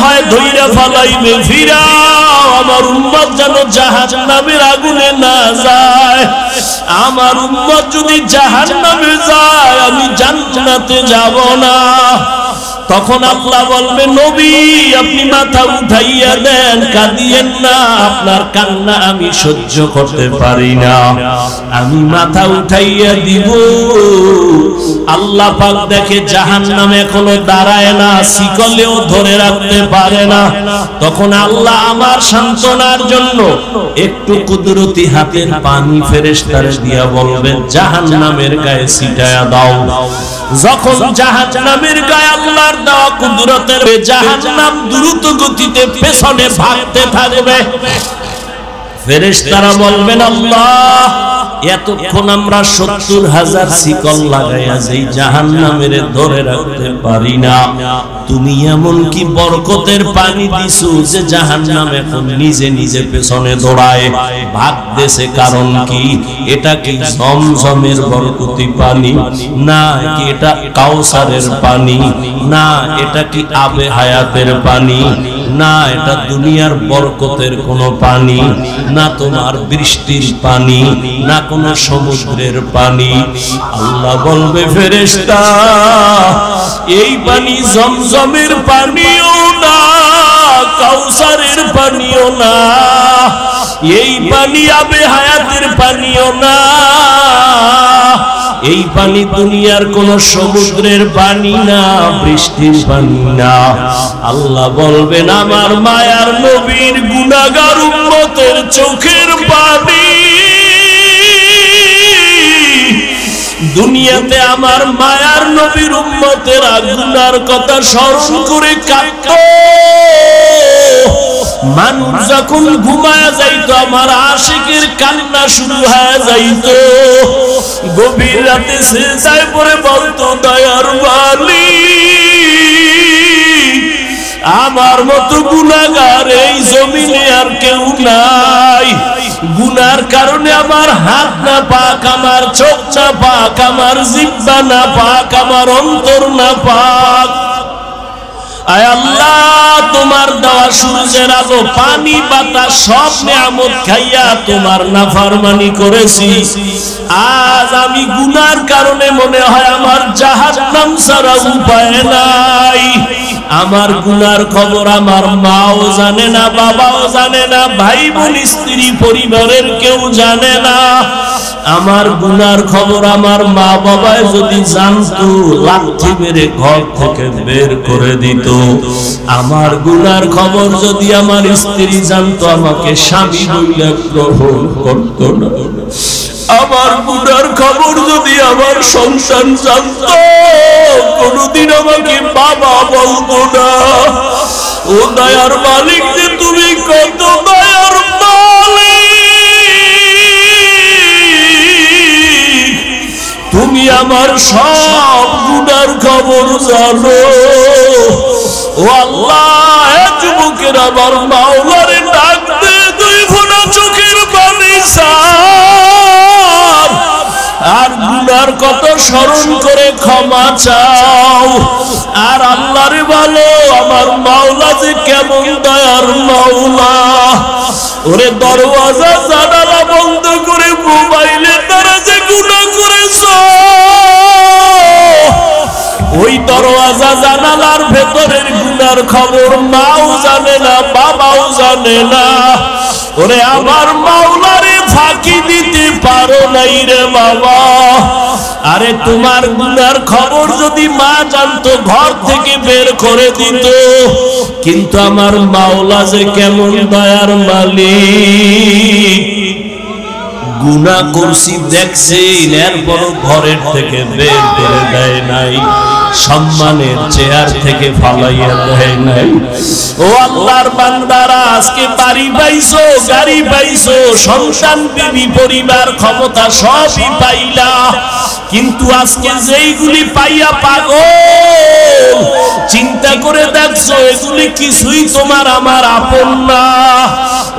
হয় ধইরা ফালাইবে ফিরাও আমার উম্মত যেন জাহান্নামের আগুনে না যায় আমার উম্মত যদি জাহান্নামে যায় আমি জান্নাতে যাব না তখন আল্লাহ বলবে নবী আপনি মাথা উঠাইয়া দেন কাঁদিয়েন না আপনার কান্না আমি সহ্য করতে পারি না আমি মাথা উঠাইয়া দিব আল্লাহ পাক দেখে জাহান্নামে এখনো দাঁড়ায় না শিকলেও ধরে রাখতে পারে না তখন আল্লাহ আমার সান্ত্বনার জন্য একটু কুদরতি হাতের পানি ফেরেশতারে দিয়া বলবেন জাহান্নামের গায়ে ছিটায়া দাও যখন জাহান্নামের গায়ে আল্লাহর দেওয়া কুদরতের জাহান্নাম দ্রুত গতিতে পেছনে ভাগতে থাকবে ফেরেশতারা বলবেন আল্লাহ এতক্ষণ আমরা ৭০,০০০ শিকল লাগাইয়া যেই জাহান্নামের ধরে রাখতে পারি না তুমি এমন কি বরকতের পানি দিছো যে জাহান্নাম এখন নিজে নিজে পেছনে দৌড়ায় ভাগতেছে কারণ কি এটা কি জমজমের বরকতি পানি না কি এটা কাউসারের পানি না এটা কি আবে হায়াতের পানি না এটা দুনিয়ার বরকতের কোনো পানি না তোমার বৃষ্টির পানি না কোনো সমুদ্রের পানি আল্লাহ বলবে ফেরেশতা এই পানি জমজমের পানিও না কাউসারের পানিও না এই পানি আবে হায়াতের পানিও না এই পানি দুনিয়ার কোন সমুদ্রের পানি না বৃষ্টির পানি না আল্লাহ বলবেন আমার মায়ার নবীর গুনাহগার উম্মতের চোখের পানি দুনিয়াতে আমার মায়ার নবীর উম্মতের গুনার কথা স্মরণ করে কাঁদতো মানুষ যখন ঘুমায়া যাইতো আমার আশিকের কান্না শুরু হয়ে যাইতো গভীর রাতে সিজদায় পড়ে বলতো দয়ার মালিক আমার মতো গুনাহগার এই জমিনে আর কেউ নাই গুনার কারণে আমার হাত না পাক আমার চোখ না পাক আমার জিহ্বা না পাক আমার অন্তর না পাক আয় আল্লাহ তোমার দেওয়া সূর্যের আলো পানি বাতাস সব নিয়ামত খাইয়া তোমার নাফরমানি করেছি আজ আমি গুনার কারণে মনে হয় আমার জাহান্নাম ছাড়া উপায় নাই আমার গুনার খবর আমার মাও জানে না বাবাও জানে না ভাই বোন স্ত্রী পরিবারের কেউ জানে না আমার গুনার খবর আমার মা বাবা যদি জানতো লাঠি মেরে ঘর থেকে বের করে দিত আমার গুনার খবর যদি আমার স্ত্রী জানতো আমাকে স্বামী বলে গ্রহণ করত না আমার গুনার খবর যদি আমার সন্তান জানতো কোনদিন আমাকে বাবা বলতো না ও দয়ার মালিক যে তুমি কত দয়ার মালিক তুমি আমার সব গুনার খবর জানো ও আল্লাহ যুবকের আমার মাওলারে ডাক দে দুই ফোঁটা চোখের পানি ছাড় আর গুনার কত স্মরণ করে ক্ষমা চাও আর আল্লাহরে বলো আমার মাওলা যে কেমন দয়ার মাওলা ওরে দরওয়াজা জানালা বন্ধ করে মোবাইলে তারা যে গুনাহ করেছো ওই দরওয়াজা জানালার ভেতরের গুনার খবর মাও জানে না বাবাও জানে না ওরে আমার মাওলারে ফাঁকি দিতে পারো নাই রে বাবা আরে তোমার গুনার খবর যদি মা জানতো ঘর থেকে বের করে দিত কিন্তু আমার মাওলা যে কেমন দয়ার মালিক গুনাহ করছি দেখছে এরপর ঘরের থেকে বের করে দেয় নাই সম্মানের চেয়ার থেকে ফালাইয়া দেয় নাই ও আল্লাহর বান্দারা আজকে বাড়ি পাইছো গাড়ি পাইছো সন্তান বিবি পরিবার ক্ষমতা সবই পাইলা কিন্তু আজকে যেইগুলি পাইয়া পাগল চিন্তা করে দেখছো এগুলি কিছুই তোমার আমার আপন না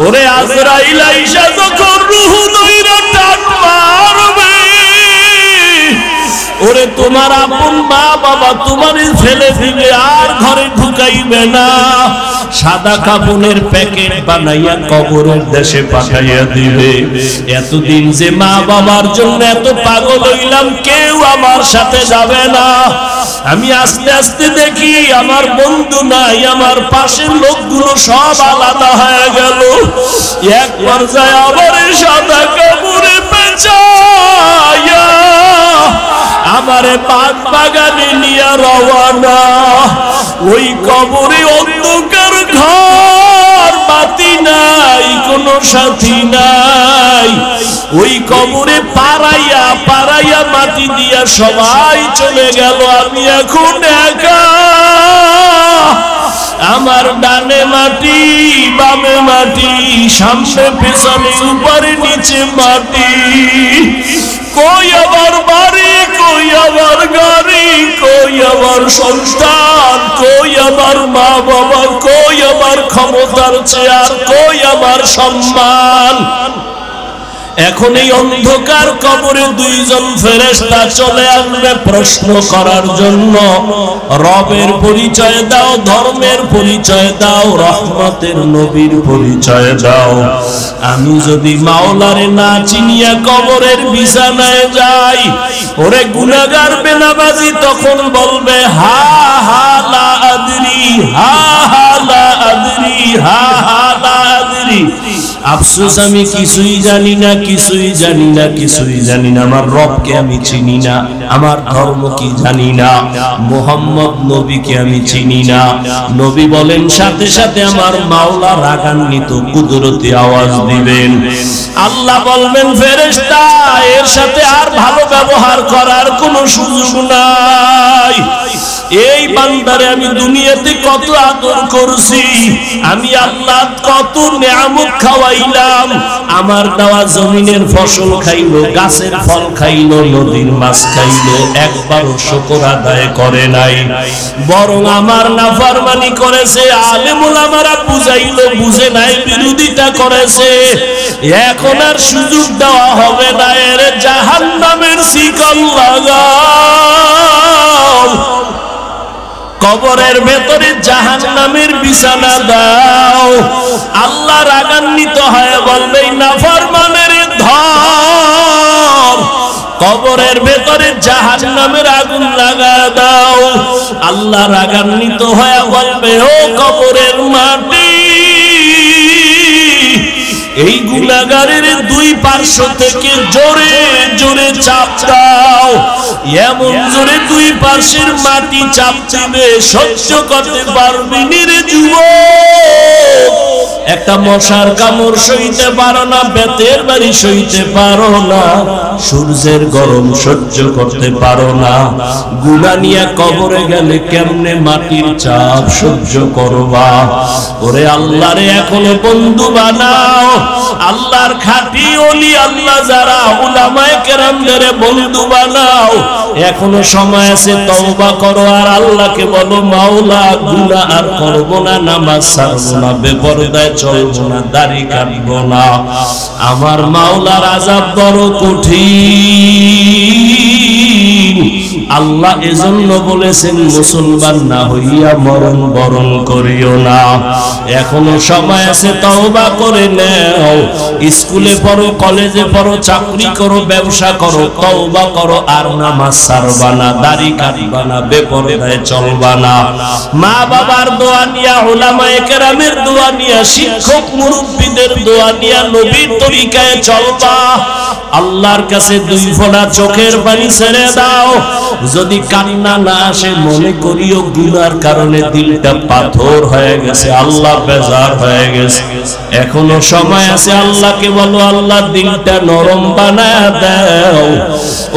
ওরে আজরাইল আইসা যখন রূহ নইরা টান মারবে ওরে তোমার আপন মা বাবা তোমারে ফেলে দিবে আর ঘরে ঢুকাইবে না, সাদা কাপড়ের প্যাকেট বানাইয়া কবরের দেশে পাঠাইয়া দিবে। এতদিন যে মা বাবার জন্য এত পাগল হইলাম, কেউ আমার সাথে যাবে না। আমি আস্তে আস্তে দেখি আমার বন্ধু নাই, আমার পাশের লোকগুলো সব আলাদা হয়ে গেল। এক পর্যায়ে আবার সাদা কাপড়ে পেঁচাইয়া আমারে পাক বাগানে নিয়ে রওয়ানা। ওই কবরে অন্ধকার ঘর, বাতি নাই, কোনো সাথী নাই। ওই কবরে পাড়াইয়া পাড়াইয়া মাটি দিয়া সবাই চলে গেল, আমি এখন একা। আমার ডানে মাটি, বামে মাটি, সামনে পেছনে উপরে নিচে মাটি। কই আমার বাড়ি, কই আমার গাড়ি, কই আমার সন্তান, কই আমার মা বাবা, কই আমার ক্ষমতার চেয়ার, কই আমার সম্মান। এখন এই অন্ধকার কবরে দুইজন ফেরেশতা চলে আসবে প্রশ্ন করার জন্য। রবের পরিচয় দাও, ধর্মের পরিচয় দাও, রহমতের নবীর পরিচয় দাও। আমি যদি মাওলারে না চিনিয়া কবরের বিছানায় যাই, ওরে গুনাহগার বেনামাজি তখন বলবে হা হা লা আদরি, হা হা লা আদরি, হা হা লা আদরি। আফসোস আমি কিছুই জানি না, কিছুই জানি না, কিছুই জানি না। আমার রবকে আমি চিনি না, আমার ধর্ম কি জানি না, মুহাম্মদ নবীকে আমি চিনি না। নবী বলেন সাথে সাথে আমার মাওলা রাগান্বিত কুদরতি আওয়াজ দিবেন। আল্লাহ বলবেন ফেরেশতা এর সাথে আর ভালো ব্যবহার করার কোনো সুযোগ নাই। এই বান্দারে আমি দুনিয়াতে কত আদর করছি, আমি আল্লাহ কত নিয়ামত খাওয়াইলাম। আমার দেওয়া জমিনের ফসল খাইলো, গাছের ফল খাইলো, নদীর মাছ খাইলো, একবারও শুকর আদায় করে নাই, বরং আমার নাফরমানি করেছে। আলেম ওলামারা বুঝাইলো, বুঝে নাই, বিরোধিতা করেছে। এখন আর সুযোগ দেওয়া হবে না, এর জাহান্নামের শিকল লাগাও, কবরের ভেতরে জাহান্নামের বিছানা দাও। আল্লাহ রাগান্বিত হয়ে বলবে নাফরমানের ধর, কবরের ভেতরে জাহান্নামের আগুন লাগা দাও। আল্লাহ রাগান্বিত হয়ে বলবে ও কবরের মাটি, এই গুনাহগারের দুই পার্শ্ব থেকে জোরে জোরে চাপ দাও। এমন জোরে দুই পার্শ্বের মাটি চাপ দিবে, সহ্য করতে পারবি রে যুবক। একটা মশার কামড় সইতে পারো না, বেতের বাড়ি সইতে পারো না, সূর্যের গরম সহ্য করতে পারো না। গুনাহ নিয়ে কবরে গেলে কেমনে মাটির চাপ সহ্য করবা? ওরে আল্লাহরে এখনো বন্ধু বানাও। আল্লাহর খাঁটি ওলি আল্লাহ যারা, উলামায়ে কেরামদের বন্ধু বানাও। এখনো সময় আছে, তওবা করো আর আল্লাহকে বলো মাওলা গুনাহ আর করব না, নামাজ ছাড়বো না, বেপরদায় চলবো না, দাড়ি কাটবো না। আমার মাওলার আযাব বড় কঠিন। আল্লাহ এজন্য বলেছেন মুসলমান না হইয়া মরণ বরণ করিও না। এখনো সময় আছে, তওবা করে নাও। স্কুলে পড়ো, কলেজে পড়ো, চাকরি করো, ব্যবসা করো, তওবা করো আর নামাজ ছাড়বা না, দাড়ি কাটবা না, বেপরদায় চলবা না। মা বাবার দোয়া নিয়া, উলামায়ে কেরামের দোয়া নিয়া, শিক্ষক মুরব্বিদের দোয়া নিয়া নবীর তরিকায় চলবা। আল্লাহর কাছে দুই ফোঁটা চোখের পানি ছেড়ে দাও। যদি কান্না না আসে মনে করিও গুনার কারণে দিলটা পাথর হয়ে গেছে, আল্লাহ বেজার হয়ে গেছে। এখনো সময় আছে, আল্লাহকে বলো আল্লাহ দিলটা নরম বানায় দাও।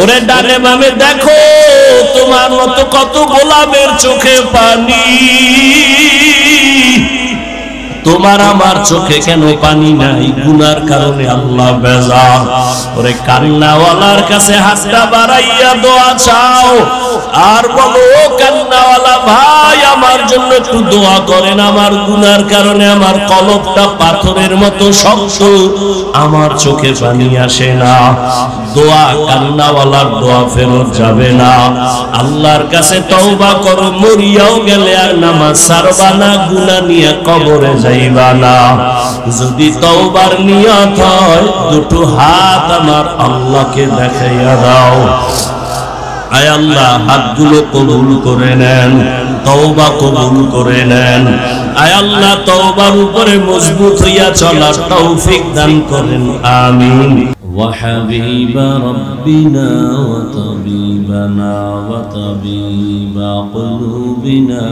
ওরে ডানে বামে দেখো, তোমার মতো কত গোলামের চোখে পানি, তোমার আমার চোখে কেন পানি নাই? গুনার কারণে আল্লাহ বেজার। ওরে কান্নাওয়ালার কাছে হাতটা বাড়াইয়া দোয়া চাও আর বলো, কান্নাওয়ালা ভাই আমার জন্য একটু দোয়া করেন, আমার গুনার কারণে আমার কলবটা পাথরের মতো শক্ত, আমার চোখে পানি আসে না। দোয়া কান্নাওয়ালার দোয়া ফেরত যাবে না। আল্লাহর কাছে তওবা করো, মরিয়াও গেলে আর নামাজ ছাড়বা না, গুনাহ নিয়ে কবরে যাইবা না। যদি তওবার নিয়ত হয় দুটো হাত আমার আল্লাহকে দেখাইয়া দাও। আয় আল্লাহ, হাতগুলো কবুল করে নেন, তওবা কবুল করে নেন। আয় আল্লাহ, তওবার উপরে মজবুত হইয়া চলার তৌফিক দান করেন, আমিন। وحبيب ربنا وطبيبنا وطبيب قلوبنا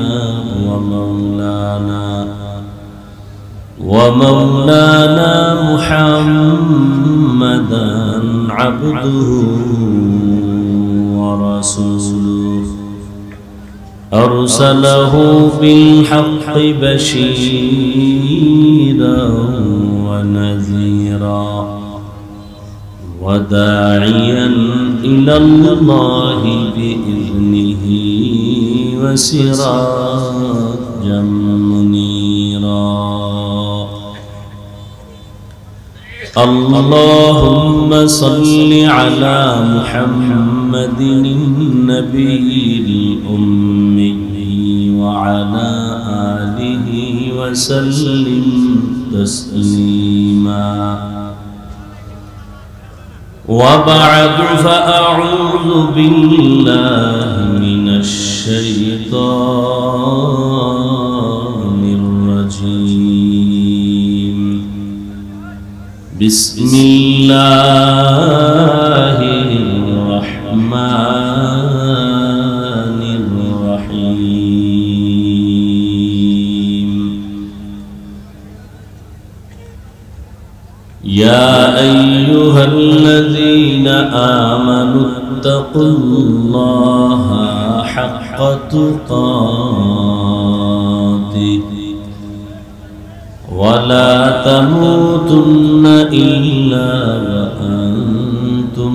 ومولانا محمدا عبده ورسوله أرسله بالحق بشيرا ونذيرا وداعيا إلى الله بإذنه وسراجا منيرا اللهم صل على محمد النبي الأمي وعلى آله وسلم تسليما وبعد فأعوذ بالله من الشيطان الرجيم بسم الله الرحمن الرحيم يا أيها الذين آمنوا اتقوا الله حق تقاته ولا تموتن إلا وأنتم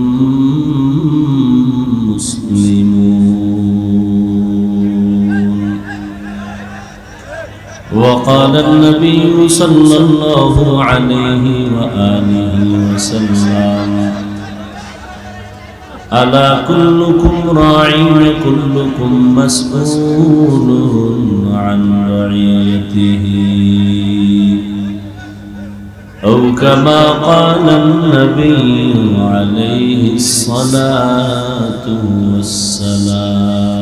مسلمون وقال النبي صلى الله عليه وآله وسلم ألا كلكم راع وكلكم مسؤول عن رعيته أو كما قال النبي عليه الصلاة والسلام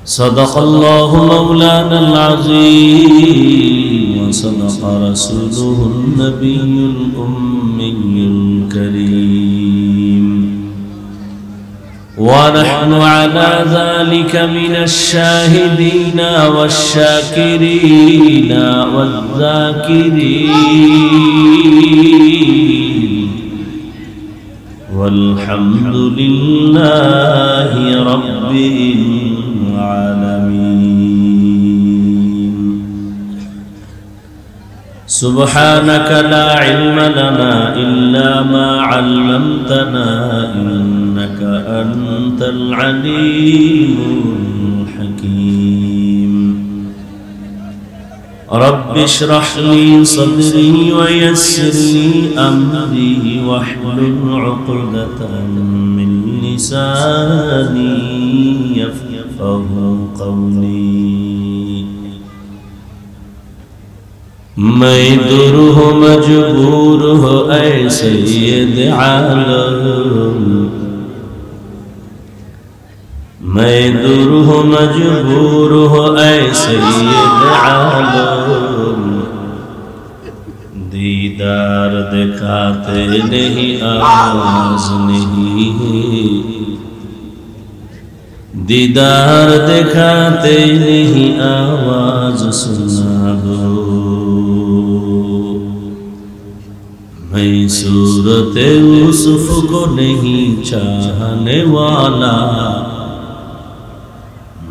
صدق الله مولانا العظيم وصدق رسوله النبي الأمي الكريم ونحن على ذلك من الشاهدين والشاكرين والذاكرين والحمد لله رب العالمين سبحانك لا علم لنا إلا ما علمتنا إنك أنت العليم الحكيم رب اشرح لي صدري ويسر لي أمري واحلل عقدة من لساني يفقه قولي मैं दूर हो मजबूर हो ऐ सैयद आलम मैं दूर हो मजबूर हो ऐ सैयद आलम दीदार दिखाते नहीं आवाज नहीं दीदार दिखाते नहीं आवाज सुना दो मैं सूरत यूसुफ को नहीं चाहने वाला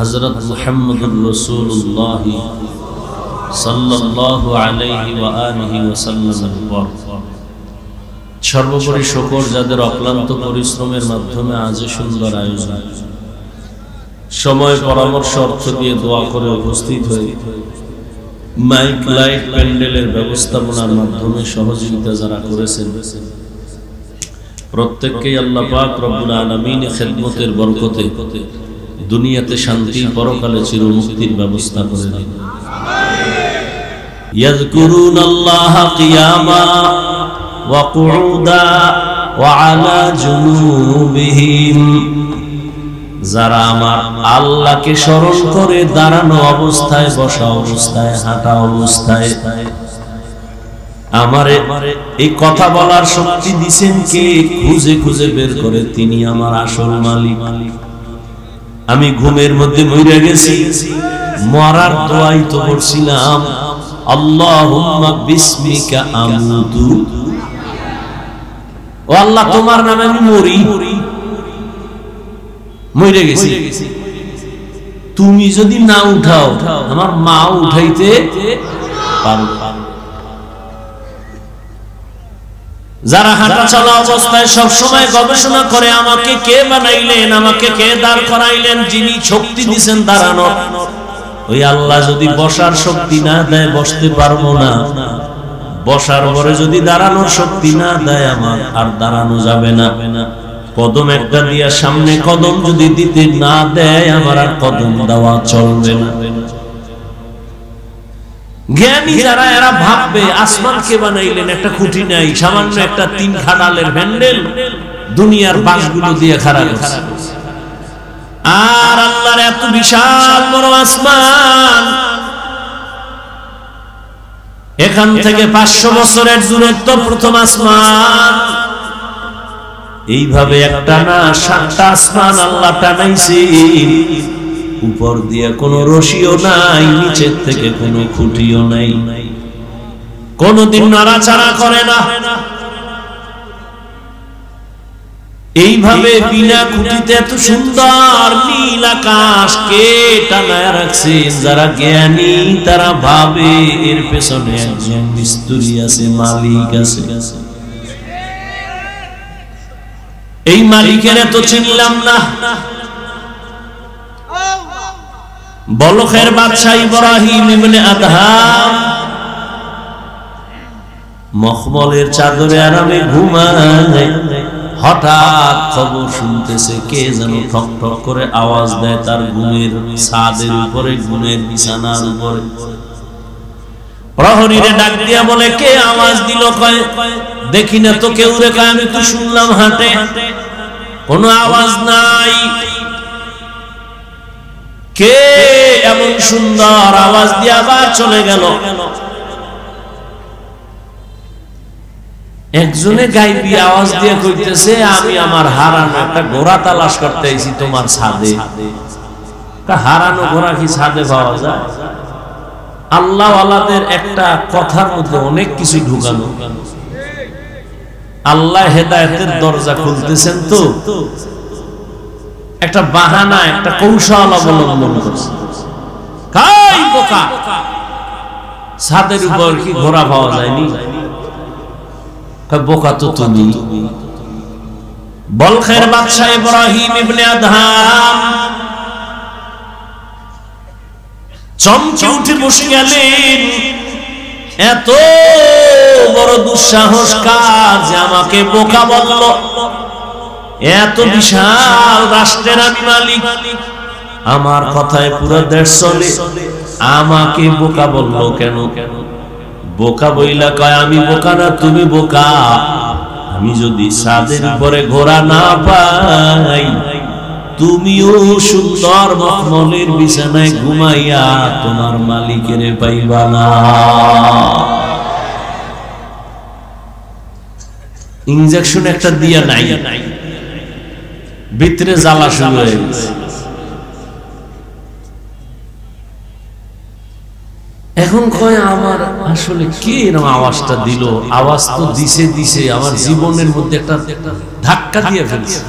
হযরত মুহাম্মদুর রাসূলুল্লাহ সাল্লাল্লাহু আলাইহি ওয়া আলিহি ওয়াসাল্লামের উপর সর্বোপরি শুকর যাদের অক্লান্ত পরিশ্রমের মাধ্যমে আজ সুন্দর আয়োজন, সময় পরামর্শ অর্থ দিয়ে দোয়া করে উপস্থিত হয়ে মাইক লাইট প্যান্ডেলের ব্যবস্থাপনার মাধ্যমে সহযোগিতা যারা করেছেন প্রত্যেককেই আল্লাহ পাক রব্বুল আলামিন খেদমতের বরকতে দুনিয়াতে শান্তি, পরকালে চিরমুক্তির ব্যবস্থা করে দিন। ইয়াযকুরুনাল্লাহা কিয়ামা ওয়া কুউদা ওয়া আলা জুনুবিহিম, যারা আমার আল্লাহকে স্মরণ করে দাঁড়ানো অবস্থায়, বসা অবস্থায়, হাঁটা অবস্থায়, আমারে এই কথা বলার শক্তি দিবেন কে? খুঁজে খুঁজে বের করে তিনি আমার আসল মালিক। আমি ঘুমের মধ্যে মরে গেছি, মরার দোয়াই তো করছিলাম, আল্লাহুম্মা বিসমিকা আমুতু, ও আল্লাহ তোমার নামে আমি মরি, মরে গেছি। তুমি যদি না উঠাও আমার মা উঠাইতে পারবে। যারা হাঁটা চলা অবস্থায় সব সময় গবেষণা করে আমাকে কে বানাইলেন, আমাকে কে দাঁড় করাইলেন, যিনি শক্তি দিয়েছেন দাঁড়ানো, ওই আল্লাহ যদি বসার শক্তি না দেয় বসতে পারবো না, বসার পরে যদি দাঁড়ানোর শক্তি না দেয় আমার আর দাঁড়ানো যাবে না। কদম একটা দিয়া সামনে কদম যদি দিতে না দেয় আমার আর কদম দেওয়া চলবে না। জ্ঞানী যারা এরা ভাববে আসমানকে বানাইলেন, একটা খুঁটি নাই, সামান্য একটা 3 খাড়ালের হ্যান্ডেল দুনিয়ার বাঁশগুলো দিয়ে খাড়া করছে, আর আল্লাহর এত বিশাল বড় আসমান, এখান থেকে 500 বছরের দূরত্ব প্রথম আসমান। এইভাবে একটা না 7টা আসমান আল্লাহ টানাইছে, উপর দিয়ে কোনো রশিও নাই, নিচের থেকে কোনো খুঁটিও নাই, কোনদিন নাড়াচাড়া করে না। এইভাবে বিনা খুঁটিতে এত সুন্দর নীল আকাশ কে টানায় রাখছে? যারা জ্ঞানী তারা ভাবে এর পেছনে একজন মিস্ত্রি আছে, মালিক আছে। এই মালিকের এত চিনলাম না। বলখের বাদশা ইব্রাহিম ইবনে আদহাম মখমলের চাদরে আরামে ঘুমায়, হঠাৎ খবর শুনতেছে কে যেন ঠক ঠক করে আওয়াজ দেয় তার ঘুমের ছাদের উপরে, ঘুমের বিছানার উপরে। প্রহরীরে ডাক দিয়া বলে কে আওয়াজ দিল? কয় দেখি না তো কেউ রে। কয় আমি তো শুনলাম হাঁটে, কোনো আওয়াজ নাই। কে এমন সুন্দর আওয়াজ দিয়ে আবার চলে গেল? একজনে গাইবি আওয়াজ দিয়ে কইতেছে আমি আমার হারানো একটা ঘোড়া তালাশ করতে আইছি তোমার ছাদে। হারানো ঘোড়া কি ছাদে পাওয়া যায়? আল্লাহ ওয়ালাদের একটা কথার মধ্যে অনেক কিছু ঢুকানো। আল্লাহ হেদায়েতের দরজা খুলতেছেন তো একটা বাহানা, একটা কৌশল অবলম্বন করছে। কাই বোকা, ছাদের উপর কি ঘোড়া পাওয়া যায়নি? বোকা তো তুমি। বলখের বাদশা ইব্রাহিম ইবনে আদহাম চমকে উঠে বসে গেলেন। এত বড় দুঃসাহস কার যে আমাকে বোকা বলল? এত বিশাল রাষ্ট্রের আমি মালিক, আমার কথায় পুরো দেশ চলে, আমাকে বোকা বললো কেন? বোকা বইলা কয় আমি বোকা না, তুমি বোকা। আমি যদি ছাদের উপরে ঘোড়া না পাই, তুমিও সুন্দর মখমলের বিছানায় ঘুমাইয়া তোমার মালিকের পাইবা না। ইনজেকশন একটা দিয়া নাই, ভিতরে জ্বালা শুরু হয়ে গেছে। এখন কয় আমার আসলে কে এরকম আওয়াজটা দিল? আওয়াজ তো দিছে আমার জীবনের মধ্যে একটা ধাক্কা দিয়ে ফেলছে।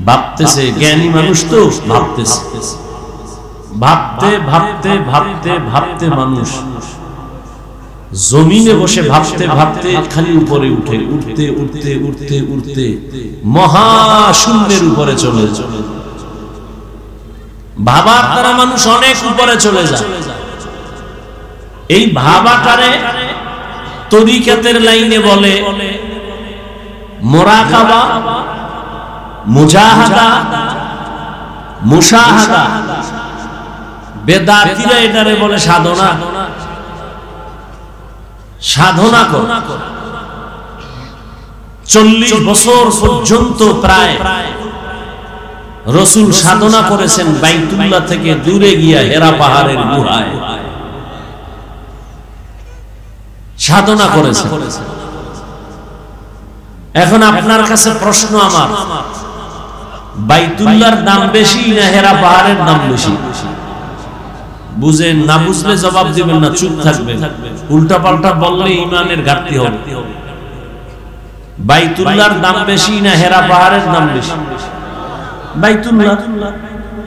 ভাবতেছে, জ্ঞানী মানুষ তো ভাবতেছে, ভাবতে ভাবতে ভাবতে ভাবতে মানুষ জমিনে বসে ভাবতে ভাবতে খালি উপরে উঠে, উঠতে উঠতে উঠতে উঠতে মহাশূন্যের উপরে চলে চলে। ভাবার দ্বারা মানুষ অনেক উপরে চলে যায়। এই ভাবাটারে তরিকাতের লাইনে বলে মুরাকাবা, মুজাহাদা, মুশাহাদা। বেদাতীরা এটারে বলে সাধনা। সাধনা কর। 40 বছর পর্যন্ত প্রায় রাসূল সাধনা করেছেন বাইতুল্লাহ থেকে দূরে গিয়া হেরা পাহাড়ের গুহায় সাধনা করেছেন। এখন আপনার কাছে প্রশ্ন আমার, বাইতুল্লাহর দাম বেশি না হেরা পাহাড়ের দাম বেশি? বুঝেন না, বুঝলে জবাব দিবেন না, চুপ থাকবেন। উল্টা পাল্টা বললে ঈমানের ঘাটতি হবে। বাইতুল্লাহর দাম বেশি না হেরা পাহাড়ের দাম বেশি? বাইতুল্লাহ।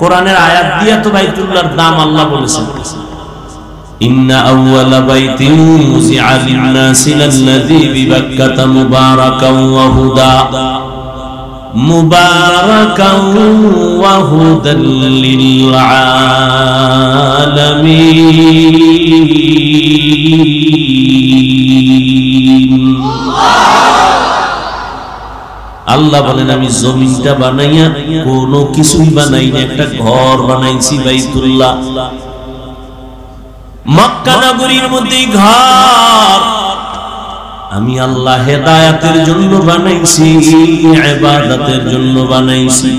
কোরআনের আয়াত দিয়া তো বাইতুল্লাহর দাম আল্লাহ বলেছেন, ইন্না আউওয়ালা বাইতিন মুযিআ লিন-নাসি লাল্লাযী বিবাক্কাতা মুবারাকান ওয়া হুদা মুবারাকান ওয়া হুদাল লিল আলামিন। আল্লাহ বলেন, আমি জমিনটা বানাইয়া কোনো কিছুই বানাই না, একটা ঘর বানাইছি বাইতুল্লাহ। মক্কা নগরীর মধ্যে ঘর আমি আল্লাহ হেদায়েতের জন্য বানাইছি, ইবাদতের জন্য বানাইছি।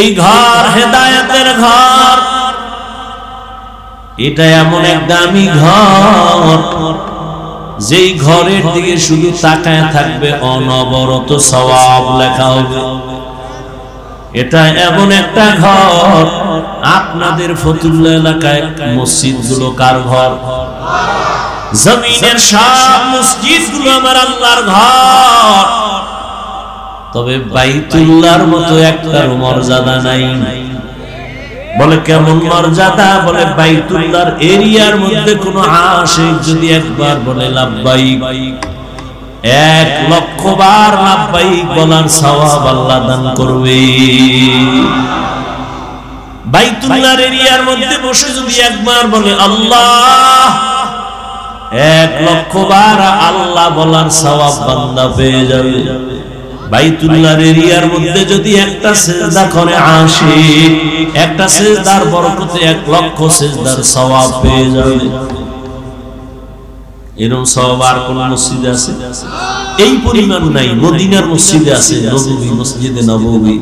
এই ঘর হেদায়েতের ঘর, এটা এমন এক দামি ঘর যেই ঘরের দিকে শুধু তাকায় থাকবে অনবরত সওয়াব লেখা হবে। এটা এমন একটা ঘর, আপনাদের ফতুল্লাহ এলাকায় মসজিদগুলো কার ঘর? জমিনের সব মসজিদগুলো আমার আল্লাহর ঘর, তবে বাইতুল্লাহর মতো একটার মর্যাদা নাই। বলে কেমন মর্যাদা? বলে বাইতুল্লাহর এরিয়ার মধ্যে কোন আশিক যদি একবার বলে লাব্বাইক, 1,00,000 বার লাব্বাইক বলার সওয়াব আল্লাহ দান করবে। বাইতুল্লাহর এরিয়ার মধ্যে বসে যদি একবার বলে আল্লাহ, 1,00,000 বার আল্লাহ বলার সওয়াব বান্দা পেয়ে যাবে। বাইতুল্লাহর এরিয়ার মধ্যে যদি একটা সিজদা করে আশিক, একটা সিজদার বরকতে 1,00,000 সিজদার সওয়াব পেয়ে যাবে। এরকম সওয়াব আর কোন মসজিদে আছে? এই পরিমাণ নাই। মদিনার মসজিদে আছে, নববী, মসজিদে নববী।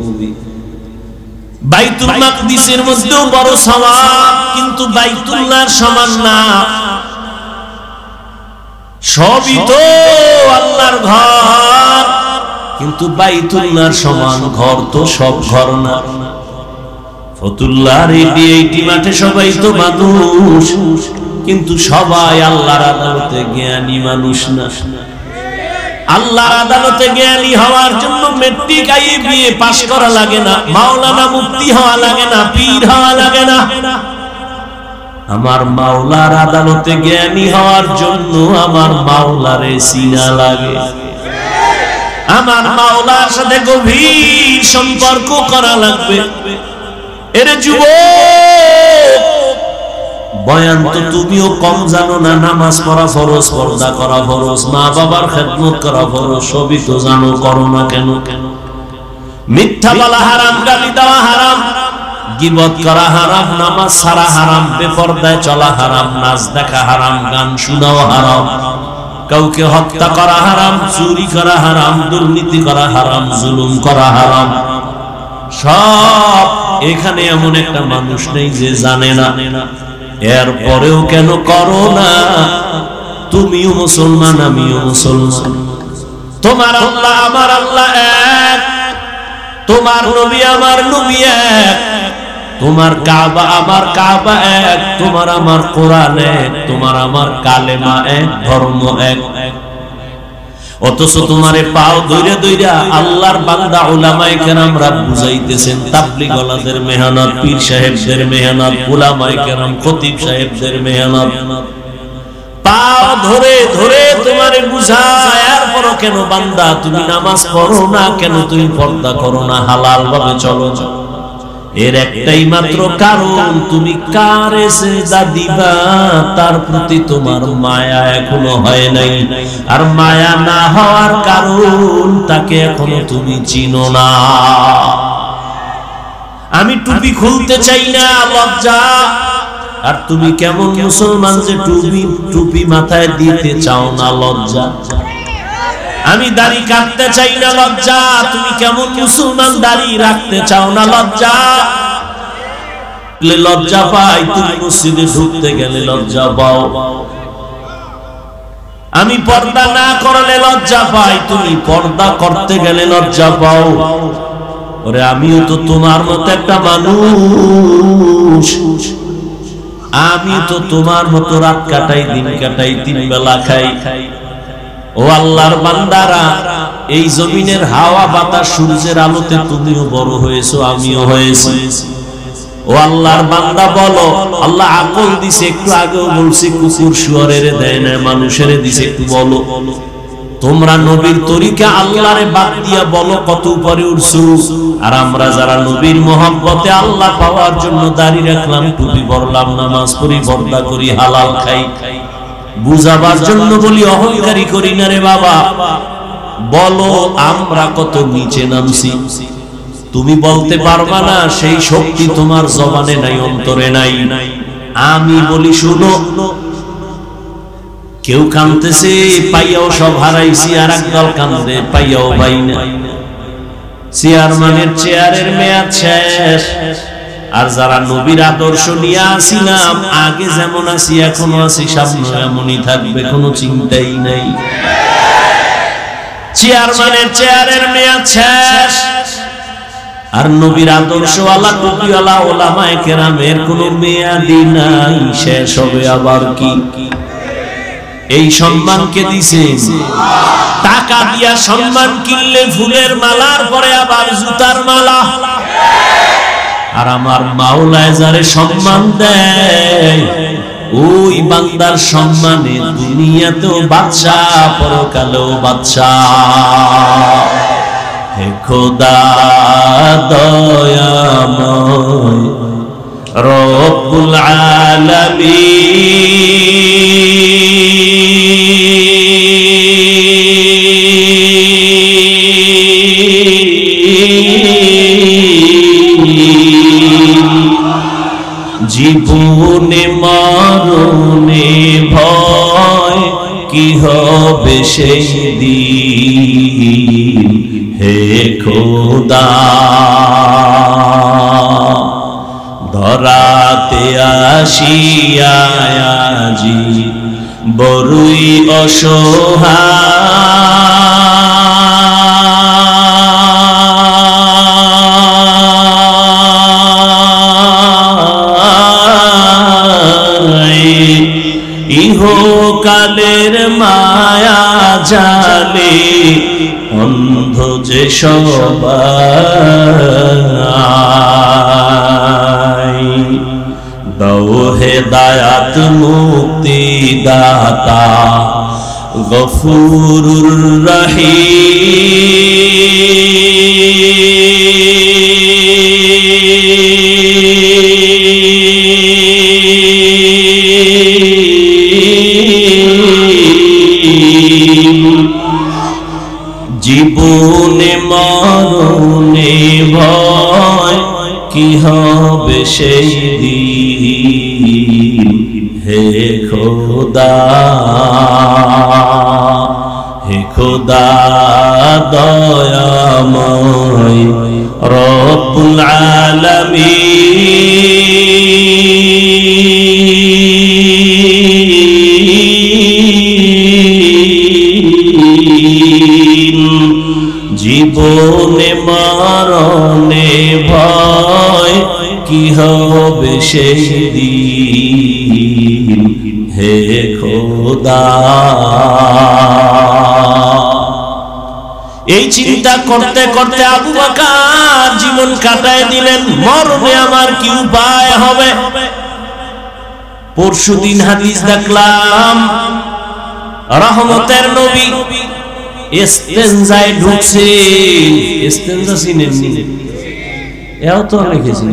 বাইতুল মাকদিসের মধ্যেও বড় সওয়াব, কিন্তু বাইতুল্লাহর সমান না। সবই তো আল্লাহর ঘর, কিন্তু বাইতুল্লাহর সমান ঘর তো সব ঘর না। ফতুল্লাহর এই মাঠে সবাই তো মানুষ, কিন্তু সবাই আল্লাহর আদালতে জ্ঞানী মানুষ না। আল্লাহর আদালতে জ্ঞানী হওয়ার জন্য মেট্রিক বিএ পাস করা লাগে না, মাওলানা মুফতি হওয়া লাগে না, পীর হওয়া লাগে না। আমার মাওলার আদালতে জ্ঞানী হওয়ার জন্য আমার মাওলারে চিনা লাগে। আমার মাওলার সাথে গভীর সম্পর্ক করা লাগবে। এর যুবক, বয়ান তো তুমিও কম জানো না। নামাজ পড়া ফরজ, পর্দা করা ফরজ, মা বাবার খেদমত করা ফরজ, সবই তো জানো, করো না কেন? মিথ্যা বলা হারাম, গালি দেওয়া হারাম, গীবত করা হারাম, নামাজ ছাড়া হারাম, বেপরদায় চলা হারাম, নাচ দেখা হারাম, গান শোনাও হারাম, কাউকে হত্যা করা হারাম, চুরি করা হারাম, দুর্নীতি করা হারাম, জুলুম করা হারাম। সব এখানে এমন একটা মানুষ নেই যে জানে না। এরপরেও কেন করো না? তুমিও মুসলমান, আমিও মুসলমান। তোমার আল্লাহ আমার আল্লাহ এক, তোমার নবী আমার নবী এক, তোমার কাবা আমার কাবা এক, তোমার আমার কোরআন এক, তোমার আমার কালেমা এক, ধর্ম এক। অথচ তোমারে পাও ধইরা ধইরা আল্লাহর বান্দা উলামায়ে কেরামরা বুঝাইতেছেন। তাবলীগ ওয়ালাদের মেহনত, পীর সাহেবদের মেহনত, উলামায়ে কেরাম খতিব সাহেবদের মেহনত, পাও ধরে ধরে তোমারে বুঝায়। এরপর কেন বান্দা তুমি নামাজ পড়ো না, কেন তুমি পর্দা করো না, হালাল ভাবে চলো? এর একটাই মাত্র কারণ, তুমি কারে সিজদা দিবা তার প্রতি তোমার মায়া এখনো হয় নাই। আর মায়া না হওয়ার কারণ, তাকে এখনো তুমি চিনো না। আমি টুপি খুলতে চাই না, লজ্জা। আর তুমি কেমন মুসলমান যে টুপি মাথায় দিতে চাও না, লজ্জা। আমি দাড়ি কাটতে চাই না, লজ্জা। তুমি কেমন মুসলমান দাড়ি রাখতে চাও না, লজ্জা। লজ্জা পাই তুমি মসজিদে ঢুকতে গেলে, লজ্জা পাও। আমি পর্দা না করলে লজ্জা পাই, তুমি পর্দা করতে গেলে লজ্জা পাও। ওরে আমিও তো তোমার মতো একটা মানুষ, আমি তো তোমার মতো রাত কাটাই, দিন কাটাই, 3 বেলা খাই। ও আল্লাহর বান্দারা, এই জমিনের হাওয়া বাতাস সূর্যের আলোতে তুমিও বড় হয়েছো, আমিও হয়েছি। ও আল্লাহর বান্দা বলো, আল্লাহ আকল দিছে, একটু আগেও বলছি কুকুর শুয়োরের দেয় না, মানুষের দিছে। একটু বলো, তোমরা নবীর তরিকা আল্লাহরে বাদ দিয়া বলো কত উপরে উঠছো। আর আমরা যারা নবীর মহব্বতে আল্লাহ পাওয়ার জন্য দাড়ি রাখলাম, টুপি পরলাম, নামাজ পড়ি, পর্দা করি, হালাল খাই, বুঝাবার জন্য বলি, অহংকারী করি না রে বাবা। বলো আমরা কত নিচে নামছি। তুমি বলতে পারবা না, সেই শক্তি তোমার জবানে নাই, অন্তরে নাই। আমি বলি শুনো, কেউ কাঁদতেছে পাইয়াও সব হারাইছি, আর একদল কাঁদে পাইয়াও পাই না। চেয়ারম্যানের চেয়ারের মেয়াদ শেষ। আর যারা নবীর আদর্শ নিয়ে আসিলাম, আগে যেমন আছি এখনো আছি, সামনে এমনই থাকবে, কোনো চিন্তাই নাই। চেয়ারম্যানের চেয়ারের মেয়াদ শেষ, আর নবীর আদর্শওয়ালা টুপিওয়ালা ওলামায়ে কেরামের কোনো মেয়াদি নাই, শেষ হবে আবার কি? এই সম্মানকে দিছে টাকা দিয়া, সম্মান কিনলে ফুলের মালার পরে আবার জুতার মালা। আর আমার মাওলায় যারে সম্মান দেয়, ওই বান্দার সম্মানে দুনিয়াতেও বাদশাহ, পরকালেও বাদশাহ। হে খোদা দয়াময় রব্বুল আলামিন, জীবনে মরণে ভয় কি হবে সেই দিন। হে খোদা ধরাতে আসিয়া আজি বড়ই অসহায়, ইহকালের মায়া জালে অন্ধ যে সবাই। দাও হেদায়াত মুক্তি দাতা গফুরুর রহিম, জীবনে মরণে ভয় কি হবে সেই দিন। হে খোদা, হে খোদা দয়াময় রব্বুল আলামিন, জীবনে মরণে ভয় কি হবে সেই দিন। হে খোদা এই চিন্তা করতে করতে আবু বকর জীবন কাটায় দিলেন। মরণে আমার কি উপায় হবে? পরশুদিন হাদিস দেখলাম রহমতের নবী ইস্তেনজায় ঢুকছে। ইস্তেনজা চিনেননি? এও তো লিখেছি,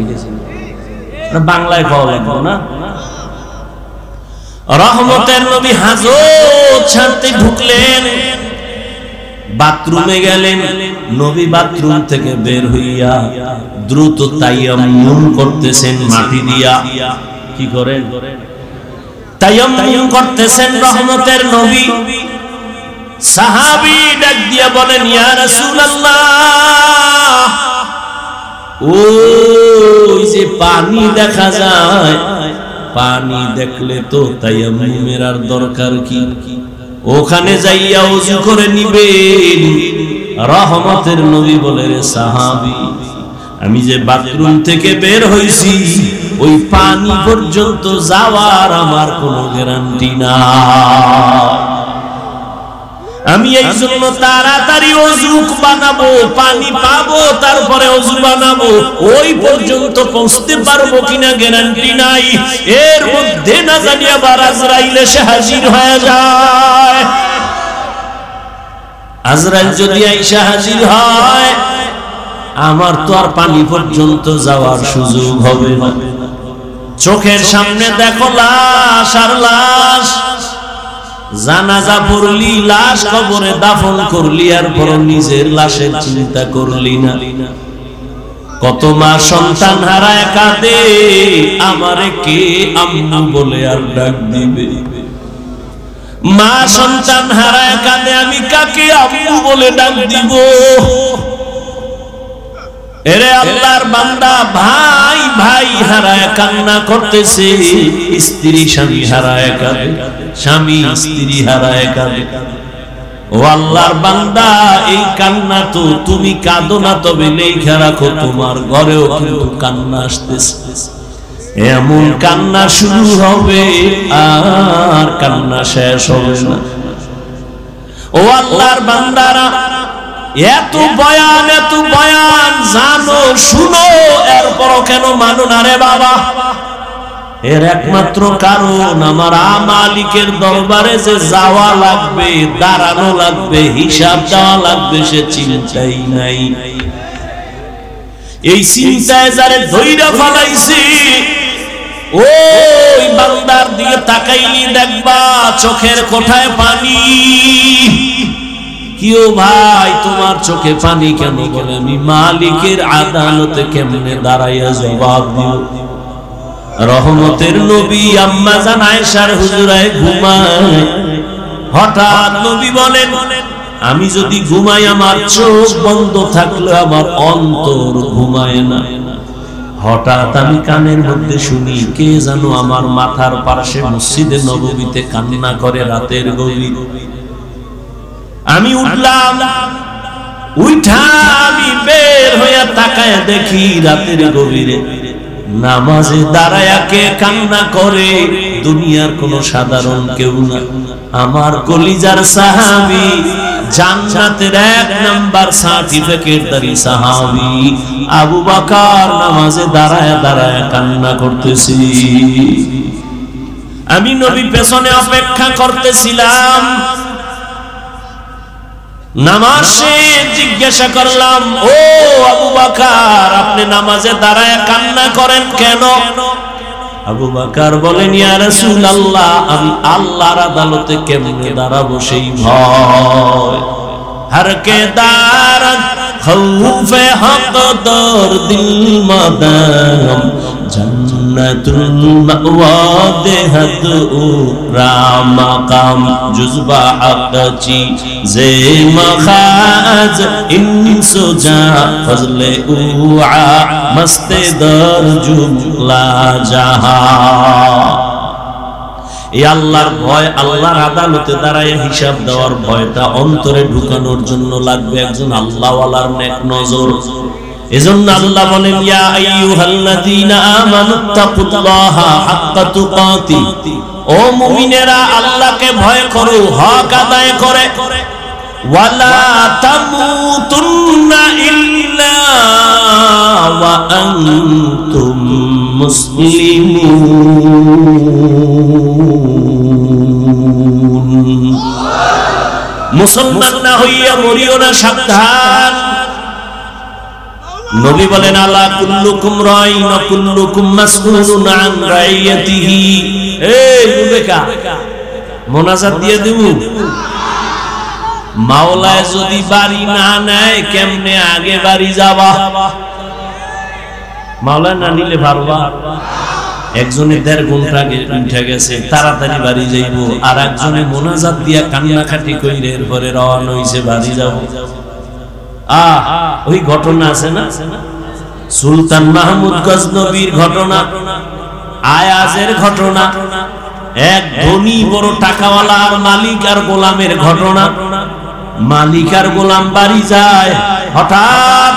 বাংলায় পাওয়া লাগবে না। রহমতের নবী হাজত ছাড়তে ঢুকলেন, বাথরুমে গেলেন। নবী বাথরুম থেকে বের হইয়া দ্রুত তায়াম্মুম করতেছেন মাটি দিয়া। কি করেন? তায়াম্মুম করতেছেন রহমতের নবী। সাহাবী ডাক দিয়া বলেন, ইয়া রাসূলুল্লাহ, ওই যে পানি দেখা যায়, পানি দেখলে তো তায়াম্মুমের আর দরকার কি? ওখানে যাইয়া ওযু করে নিবেন। রহমতের নবী বলে, রে সাহাবী, আমি যে বাথরুম থেকে বের হইছি ওই পানি পর্যন্ত যাওয়ার আমার কোনো গ্যারান্টি না। আমি এই জন্য তাড়াতাড়ি ওযু বানাবো, পানি পাবো, তারপরে ওযু বানাবো। ওই পর্যন্ত পৌঁছতে পারবো কিনা গ্যারান্টি নাই। এর মধ্যে না জানি আবার আজরাইল এসে হাজির হয়ে যায়। আজরাইল যদি আইসা হাজির হয়, আমার তো আর পানি পর্যন্ত যাওয়ার সুযোগ হবে না। চোখের সামনে দেখো লাশ আর লাশ। জানাজা পড়লি, লাশ কবরে দাফন করলি, আর পর নিজের লাশের চিন্তা করলি না। কত মা সন্তান হারায় কাঁদে, আমারে কে আম্মু বলে আর ডাক দিবে? মা সন্তান হারায় কাঁদে, আমি কাকে আম্মু বলে ডাক দিব? এরে আল্লাহর বান্দা, ভাই ভাই হারায় কান্না করতেছে, স্ত্রী স্বামী হারায় কাঁদে, স্বামী স্ত্রী হারায় কাঁদে। ও আল্লাহর বান্দা, এই কান্না তো তুমি কাঁদো না, তবে লেখা রাখো তোমার ঘরেও কিন্তু কান্না আসতেছে। এমন কান্না শুরু হবে আর কান্না শেষ হবে না। ও আল্লাহর বান্দারা, এত বয়ান জানো শুনো, এরপরও কেন মানো না রে বাবা? এর একমাত্র কারণ, আমার মালিকের দরবারে যে যাওয়া লাগবে, দাঁড়ানো লাগবে, হিসাব দেওয়া লাগবে, সে চিন্তাই নাই। এই চিন্তায় যারে ধইরা ফেলাইছে, ওই বান্দার দিকে তাকাইলি দেখবা চোখের কোঠায় পানি। কিও ভাই, তোমার চোখে পানি কেন? বলে, আমি মালিকের আদালতে কেমনে দাঁড়াইয়া জবাব দিও? রহমতের নবী আম্মা জান আয়েশার হুজুরায় ঘুমায়। হঠাৎ নবী বলেন, আমি যদি ঘুমাই, আমার চোখ বন্ধ থাকলে আমার অন্তর ঘুমায় না। হঠাৎ আমি কানের মধ্যে শুনি, কে জানো আমার মাথার পাশে মসজিদে নববীতে কান্না করে রাতের গভীর। আমি উঠলাম, উঠা আমি বের হইয়া তাকায় দেখি রাতের গভীরে নামাজে দাঁড়ায়া কে কান্না করে? দুনিয়ার কোন সাধারণ কেউ না, আমার কলিজার সাহাবী, জান্নাতের 1 নাম্বার সার্টিফিকেটধারী সাহাবী আবু বকর নামাজে দাঁড়ায়া দাঁড়ায়া কান্না করতেছি। আমি নবী পেছনে অপেক্ষা করতেছিলাম। নামাজ শেষে জিজ্ঞাসা করলাম, ও আবু বকর, আপনি নামাজে দাঁড়ায় কান্না করেন কেন? আবু বকর বলেন, ইয়া রাসূলুল্লাহ, আমি আল্লাহর আদালতে কেমনে দাঁড়াবো সেই ভয়। হর কে দারত খৌফে হক দর দিল মাদাম, জান্নাতুল মাওয়া দেহত রামাকাম, জুজবা আকচি জে মখাজ ইনসুজা ফজলে উআ মস্তে দর জুমলা জাহা। এই আল্লাহর ভয়, আল্লাহর আদালতে দাঁড়ায় হিসাব দেওয়ার ভয়টা অন্তরে ঢুকানোর জন্য লাগবে একজন আল্লাহওয়ালার নেক নজর। এজন্য আল্লাহ বলেন, ইয়া আইয়ুহাল্লাযীনা আমানুত্তাকুল্লাহা হাক্কা তুকাতি, ও মুমিনেরা আল্লাহকে ভয় করো হক আদায় করে। ওয়ালা তামুতুন্না ইল্লা ওয়া আনতুম মুসলিমুন। মুসলমান না হইয়া মরিও না, সাবধান। নবী বলেন আলা কুল্লুকুম রাইন ওয়া কুল্লুকুম মাসউলুন আন রাইয়াতিহি। এই বুবেকা মোনাজাত দিয়ে দেব, মাওলায় যদি বাড়ি না নেয় কেমনে আগে বাড়ি যাবা? মাওলা না নিলে পারবা? একজনে 1.5 ঘন্টা আগে উঠে গেছে, তাড়াতাড়ি বাড়ি যাইব, আর একজনে মোনাজাত দিয়া কান্নাকাটি কইরে এরপরে রওনা হইছে বাড়ি যাব। ওই ঘটনা আছে না, সুলতান মাহমুদ গজনবীর ঘটনা, আয়াজের ঘটনা, এক ধনী বড় টাকাওয়ালা আর মালিক আর গোলামের ঘটনা। মালিক আর গোলাম বাড়ি যায়, হঠাৎ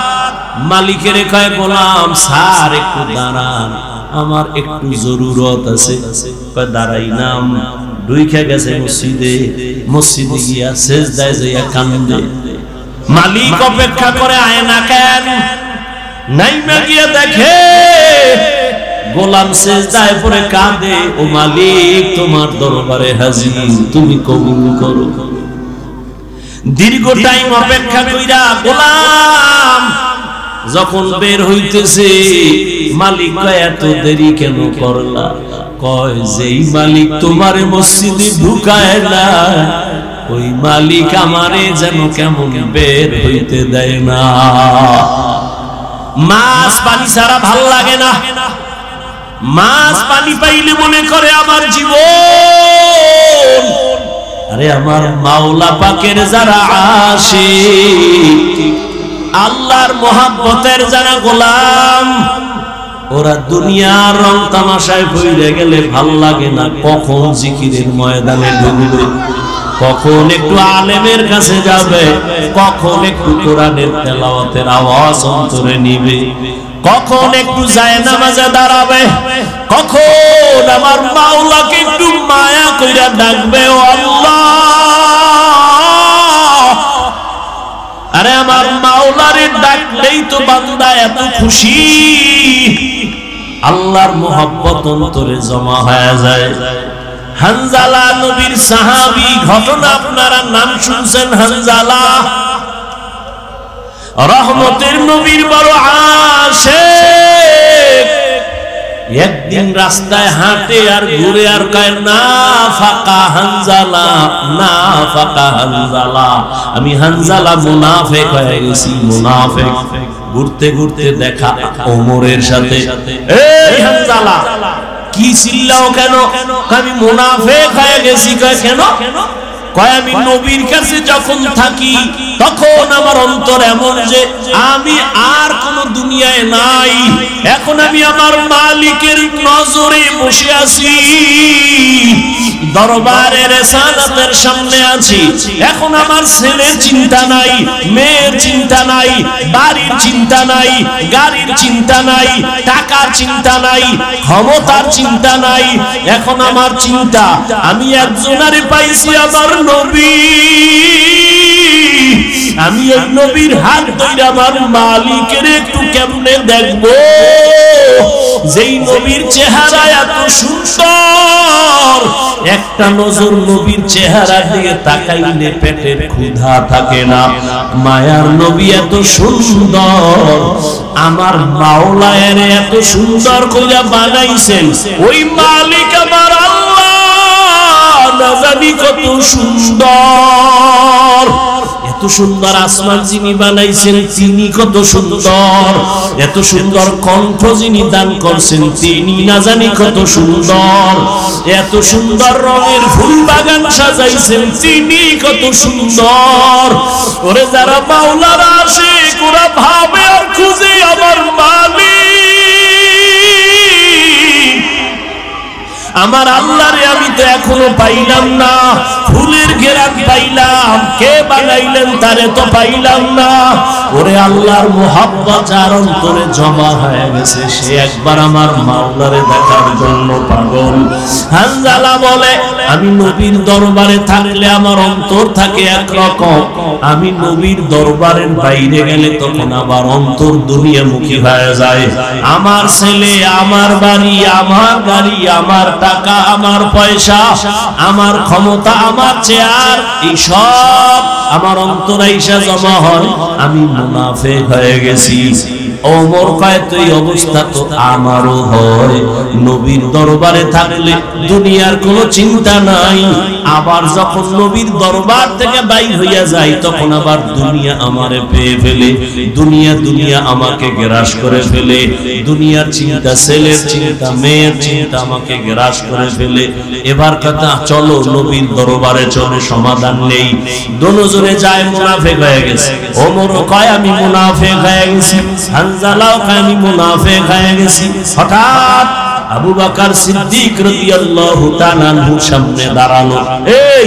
মালিকের কয় গোলাম স্যার একটু দাঁড়ান, আমার একটু জরুরত আছে। কয় দাঁড়াই নাম। ঢুইকা গেছে মসজিদে, মসজিদে গিয়া সেজদায় যাইয়া কান্দে। মালিক অপেক্ষা করে আয় না কেন? নাইমা গিয়া দেখে গোলাম সেজদায় পড়ে কাঁদে। ও মালিক তোমার দরবারে হাজির, তুমি কবুল করো। দীর্ঘ টাইম অপেক্ষা কইরা গোলাম যখন বের হইতেছে, মালিক এত দেরি কেন করলা? কয় যেই মালিক তোমারে মসজিদে ঢুকায় না, ওই মালিক আমারে যেন কেমন বের হইতে দেয় না। মাছ পানি ছাড়া ভাল লাগে না, মাছ পানি পাইলে মনে করে আমার জীবন। আরে আমার মাওলা পাকের যারা আশিক, আল্লাহর মহব্বতের যারা গোলাম, ওরা দুনিয়ার রং তামাশায় পড়ে গেলে ভাল লাগে না। কখন জিকিরের ময়দানে ঢুকবে, কখন একটু আলেমের কাছে যাবে, কখন একটু কোরআনের তেলাওয়াতের আওয়াজ অন্তরে নিবে, কখন একটু জায়নামাজে দাঁড়াবে, কখন আমার মাওলাকে একটু মায়া কইরা ডাকবে, ও আল্লাহ। আরে আমার মাওলারে ডাকলেই তো বান্দা এত খুশি, আল্লাহর মোহাব্বত অন্তরে জমা হয়ে যায়। হানজালা নবীর সাহাবী, ঘটনা আপনারা নাম শুনছেন। হানজালা রহমতের নবীর বড় আশিক। একদিন রাস্তায় হাঁটে আর ঘুরে আর কয় না ফাকা হানজালা, না ফাকা হানজালা, আমি হানজালা মুনাফিক হয়ে গেছি, মুনাফিক। ঘুরতে ঘুরতে দেখা ওমরের সাথে। এই হানজালা কি চিল্লাও কেন? আমি মুনাফিক হয়ে গেছি। কয় কেন? কয় আমি নবীর কাছে যখন থাকি তখন আমার অন্তর এমন যে আমি আর কোন দুনিয়ায় নাই, এখন আমি আমার মালিকের নজরে বসে আছি, দরবারের রিসালাতের সামনে আছি। এখন আমার ছেলের চিন্তা নাই, মেয়ের চিন্তা নাই, বাড়ির চিন্তা নাই, গাড়ির চিন্তা নাই, টাকার চিন্তা নাই, ক্ষমতার চিন্তা নাই। এখন আমার চিন্তা আমি একজনারে পাইছি, আমার নবী। আমি ওই নবীর হাত ধরে আমার মালিকের একটু কেমনে দেখবো, যেই নবীর চেহারা এত সুন্দর, একটা নজর নবীর চেহারার দিকে তাকাইলে পেটের ক্ষুধা থাকে না। মায়ার নবী এত সুন্দর, আমার মাওলা এর এত সুন্দর কইরা বানাইছেন। ওই মালিক আমার আল্লাহ না জানি কত সুন্দর। এত সুন্দর আসমান যিনি বানাইছেন তিনি কত সুন্দর, এত সুন্দর কণ্ঠ যিনি দান করছেন তিনি না জানি কত সুন্দর, এত সুন্দর রঙের ফুল বাগান সাজাইছেন তিনি কত সুন্দর। ওরে যারা মাওলার আশিক ওরা ভাবে আর খুঁজে আমার মালিক, আমার আল্লাহরে আমি তো এখনো পাইলাম না। ফুলের ঘেরান পাইলাম, কে বানাইলেন তারে তো পাইলাম না। ওরে আল্লাহর মুহাব্বত যার অন্তরে জমা হয়ে গেছে সে একবার আমার মাওলারে দেখার জন্য পাগল। হানজালা বলে আমি নবীর দরবারে থাকলে আমার অন্তর থাকে একরকম, আমি নবীর দরবারের বাইরে গেলে তখন আবার অন্তর দুনিয়ামুখী হয়ে যায়। আমার ছেলে, আমার বাড়ি, আমার গাড়ি, আমার টাকা, আমার পয়সা, আমার ক্ষমতা, আমার চেয়ার, এই সব আমার অন্তরে এসে জমা হয়, আমি মুনাফিক হয়ে গেছি। ওমর কয় তুই অবস্থা তো আমারও হয়, নবীর দরবারে থাকলে দুনিয়ার কোনো চিন্তা নাই, আবার যখন নবীর দরবার থেকে বাইর হইয়া যাই তখন আবার দুনিয়া আমারে পেয়ে ফেলে, দুনিয়া আমাকে গ্রাস করে ফেলে, দুনিয়ার চিন্তা, ছেলের চিন্তা, মেয়ের চিন্তা আমাকে গ্রাস করে ফেলে। এবার কথা চলো নবীর দরবারে চলে, সমাধান নেই, দোনোজনে যায় মুনাফিক হয়ে গেছে। ওমরও কয় আমি মুনাফিক হয়ে গেছি, হানজালাও কয় আমি মুনাফিক হয়ে গেছি। হঠাৎ আবু বকর সিদ্দিক রাদিয়াল্লাহু তাআলা আনহুর সামনে দাঁড়ালো। এই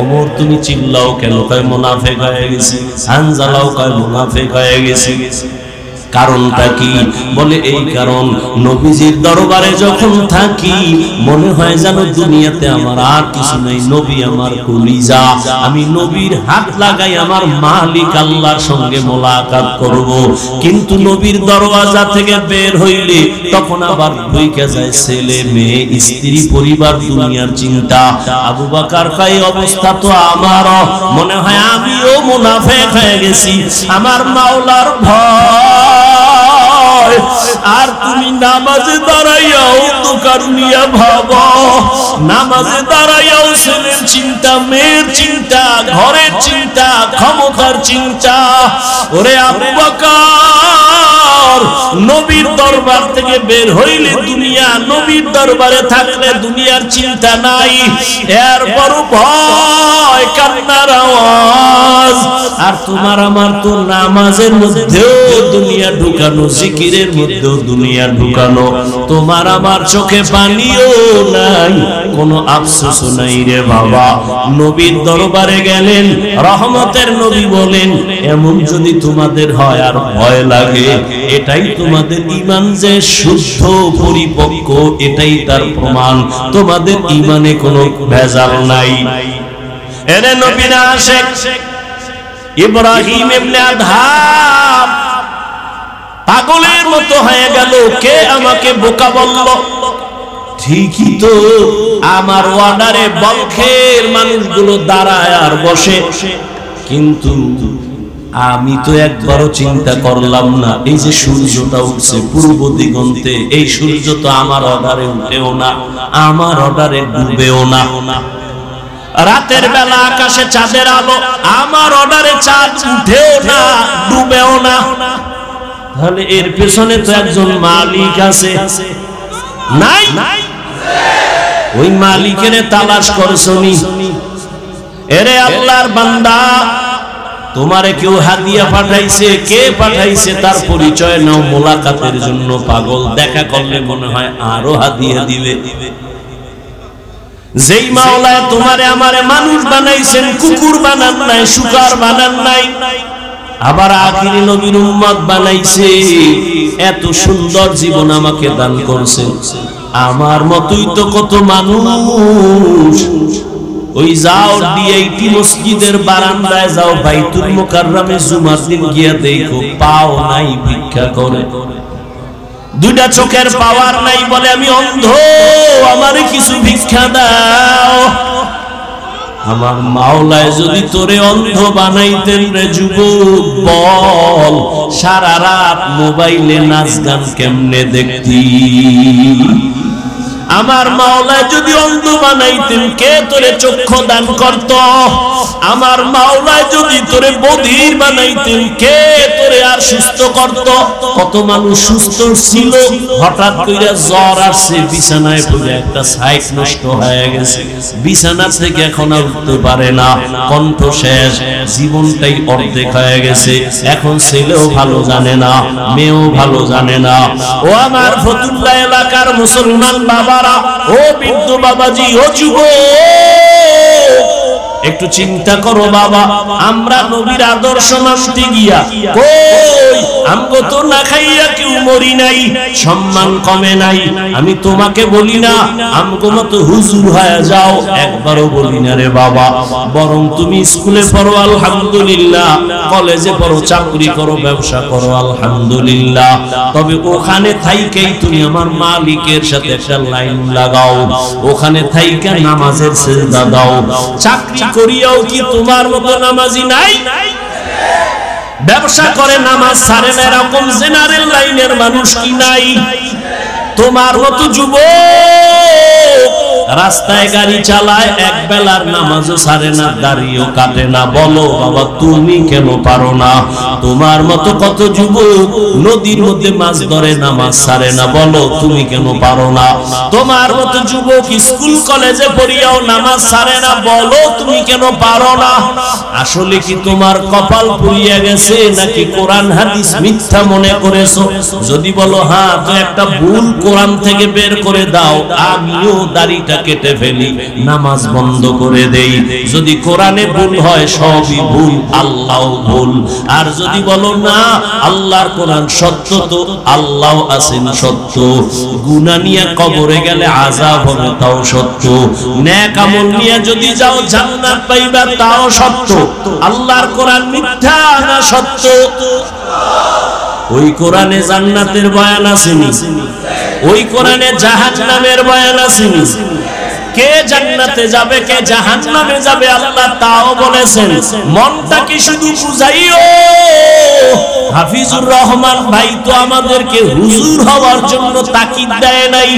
ওমর তুমি চিল্লাও কেন? কয় মুনাফিক হয়ে গেছি। হানজালাও কয় মুনাফিক হয়ে গেছি। কারণটা কি? বলে এই কারণ নবীজির দরবারে যখন থাকি মনে হয় যেন দুনিয়াতে আমার আর কিছু নেই, নবী আমার কলিজা, আমি নবীর হাত লাগাই আমার মালিক আল্লাহর সঙ্গে মোলাকাত করব। কিন্তু নবীর দরওয়াজা থেকে বের হইলে তখন আবার ঢুকে যায় ছেলে, মেয়ে, স্ত্রী, পরিবার, দুনিয়ার চিন্তা। আবু বকর কয় অবস্থা তো আমারও, মনে হয় আমিও মুনাফিক হয়ে গেছি। আমার মাওলার ভয় আর তুমি নামাজে দাঁড়াইয়াও দোকান নিয়ে ভাবো, নামাজে দাঁড়াইয়াও ছেলের চিন্তা, মেয়ের চিন্তা, ঘরের চিন্তা, ক্ষমতার চিন্তা। ওরে আবু বকর নবীর দরবার থেকে বের হইলে দুনিয়া, নবীর দরবারে থাকলে দুনিয়ার চিন্তা নাই, এরপর ভয়, কান্নার আওয়াজ। আর তোমার আমার তো নামাজের মধ্যেও দুনিয়া ঢুকানো, জিকিরের মধ্যেও দুনিয়া ঢুকানো, তোমার আমার চোখে পানিও নাই, কোনো আফসোস নাই রে বাবা। নবীর দরবারে গেলেন, রহমতের নবী বলেন এমন যদি তোমাদের হয় আর ভয় লাগে, এটাই তোমাদের ঈমান যে শুদ্ধ পরিপক্ক, এটাই তার প্রমাণ, তোমাদের ঈমানে কোনো ভেজাল নাই। এরে নবীরা আশেক ইব্রাহিম ইবনে আদহাম পাগলের মতো হয়ে গেল, কে আমাকে বোকা বলল? ঠিকই তো, আমার ওয়ার্ডারে বলখের মানুষগুলো দাঁড়ায় আর বসে, কিন্তু আমি তো একবারও চিন্তা করলাম না এই যে সূর্যটা উঠছে পূর্ব দিগন্তে, এই সূর্য তো আমার অর্ডারে উঠেও না, আমার অর্ডারে ডুবেও না। রাতের বেলা আকাশে চাঁদের আলো, আমার অর্ডারে চাঁদ উঠেও না, ডুবেও না। তাহলে এর পেছনে তো একজন মালিক আছে, নাই? ওই মালিকের তালাশ করছনি। এরে আল্লাহর বান্দা, তোমারে কেউ হাদিয়া পাঠাইছে, কে পাঠাইছে তার পরিচয় নাও, মোলাকাতের জন্য পাগল, দেখা করলে মনে হয় আরো হাদিয়া দিবে। যেই মাওলায় তোমারে আমারে মানুষ বানাইছেন, কুকুর বানান নাই, শুকর বানান নাই, আবার আখিরি নবীর উম্মত বানাইছে, এত সুন্দর জীবন আমাকে দান করছেন। আমার মতই তো কত মানুষ, ওই যাও ডিআইটি মসজিদের বারান্দায় যাও, বাইতুল মুকাররমে জুমার দিন গিয়া দেখো, পাও নাই, ভিক্ষা করে, দুইটা চোখের পাওয়ার নাই, বলে আমি অন্ধ, আমারে কিছু ভিক্ষা দাও। আমার মাওলায় যদি তোরে অন্ধ বানাইতেন রে যুবক, বল সারা রাত মোবাইলে নাচ গান কেমনে দেখতি? আমার মাওলায় যদি অন্ধ বানাইতেন, কে তোরে চক্ষু দান করত? আমার মাওলায় যদি তোরে বধির বানাইতেন, কে তোরে আর সুস্থ করত? কত মানুষ সুস্থ ছিল, হঠাৎ কইরা জ্বর আসছে, বিছানায় পড়ে একটা সাইট নষ্ট হয়ে গেছে, বিছানা থেকে এখন আর উঠতে পারে না, কণ্ঠ শেষ, জীবনটাই অর্ধেক হয়ে গেছে। এখন ছেলেও ভালো জানে না, মেয়েও ভালো জানে না। ও আমার ফতুল্লাহ এলাকার মুসলমান বাবারা, ও বৃদ্ধ বাবাজি, ও যুবক, একটু চিন্তা করো বাবা, আমরা নবীর আদর্শ মানতে গিয়া কই আমগো তো না খাইয়া কেউ মরি নাই, সম্মান কমে নাই। আমি তোমাকে বলি না আমগো মতো হুজুর হয়ে যাও, একবারও বলি না রে বাবা। বরং তুমি স্কুলে পড়ো আলহামদুলিল্লাহ, কলেজে পড়ো, চাকরি করো, ব্যবসা করো আলহামদুলিল্লাহ, তবে ওখানে থাইকেই তুমি আমার মালিকের সাথে একটা লাইন লাগাও, ওখানে থাইকা নামাজের সিজদা দাও। চাকরি করিয়াও কি তোমার মতো নামাজি নাই? ব্যবসা করে নামাজ ছাড়ে না এরকম জেনারেল লাইনের মানুষ কি নাই? তোমার মতো যুবক রাস্তায় গাড়ি চালায়, এক বেলার নামাজও ছাড়ে না, দাড়িও কাটে না। বলো বাবা তুমি কেন পারো না? তোমার মতো কত যুবক নদীর মধ্যে মাছ ধরে, নামাজ ছাড়ে না, বলো তুমি কেন পারো না? তোমার মতো যুবক স্কুল কলেজে পড়িয়াও নামাজ ছাড়ে না, বলো তুমি কেন পারো না? আসলে কি তোমার কপাল পুড়িয়ে গেছে নাকি কোরআন হাদিস মিথ্যা মনে করেছো? যদি বলো হ্যাঁ, তো একটা ভুল কোরআন থেকে বের করে দাও, আমিও দাড়িটা কেটে ফেলি, নামাজ বন্ধ করে দেই। যদি কোরআনে ভুল হয় সবই ভুল, আল্লাহও ভুল। আর যদি বলো না আল্লাহর কোরআন সত্য, তো আল্লাহ আছেন সত্য। গুনাহ নিয়ে কবরে গেলে আযাব হবে তাও সত্য, নেক আমল নিয়ে যদি যাও জান্নাত পাইবা তাও সত্য। আল্লাহর কোরআন মিথ্যা না সত্য? ওই কোরআনে জান্নাতের বয়ান আসেনি, ওই কোরআনে জাহান্নামের বয়ান আসেনি। কে জান্নাতে যাবে কে জাহান্নামে যাবে আল্লাহ তাও বলেছেন। মনটা কি শুধু বুঝাইও? হাফিজুর রহমান ভাই তো আমাদেরকে হুজুর হওয়ার জন্য তাকিদ দেয় নাই,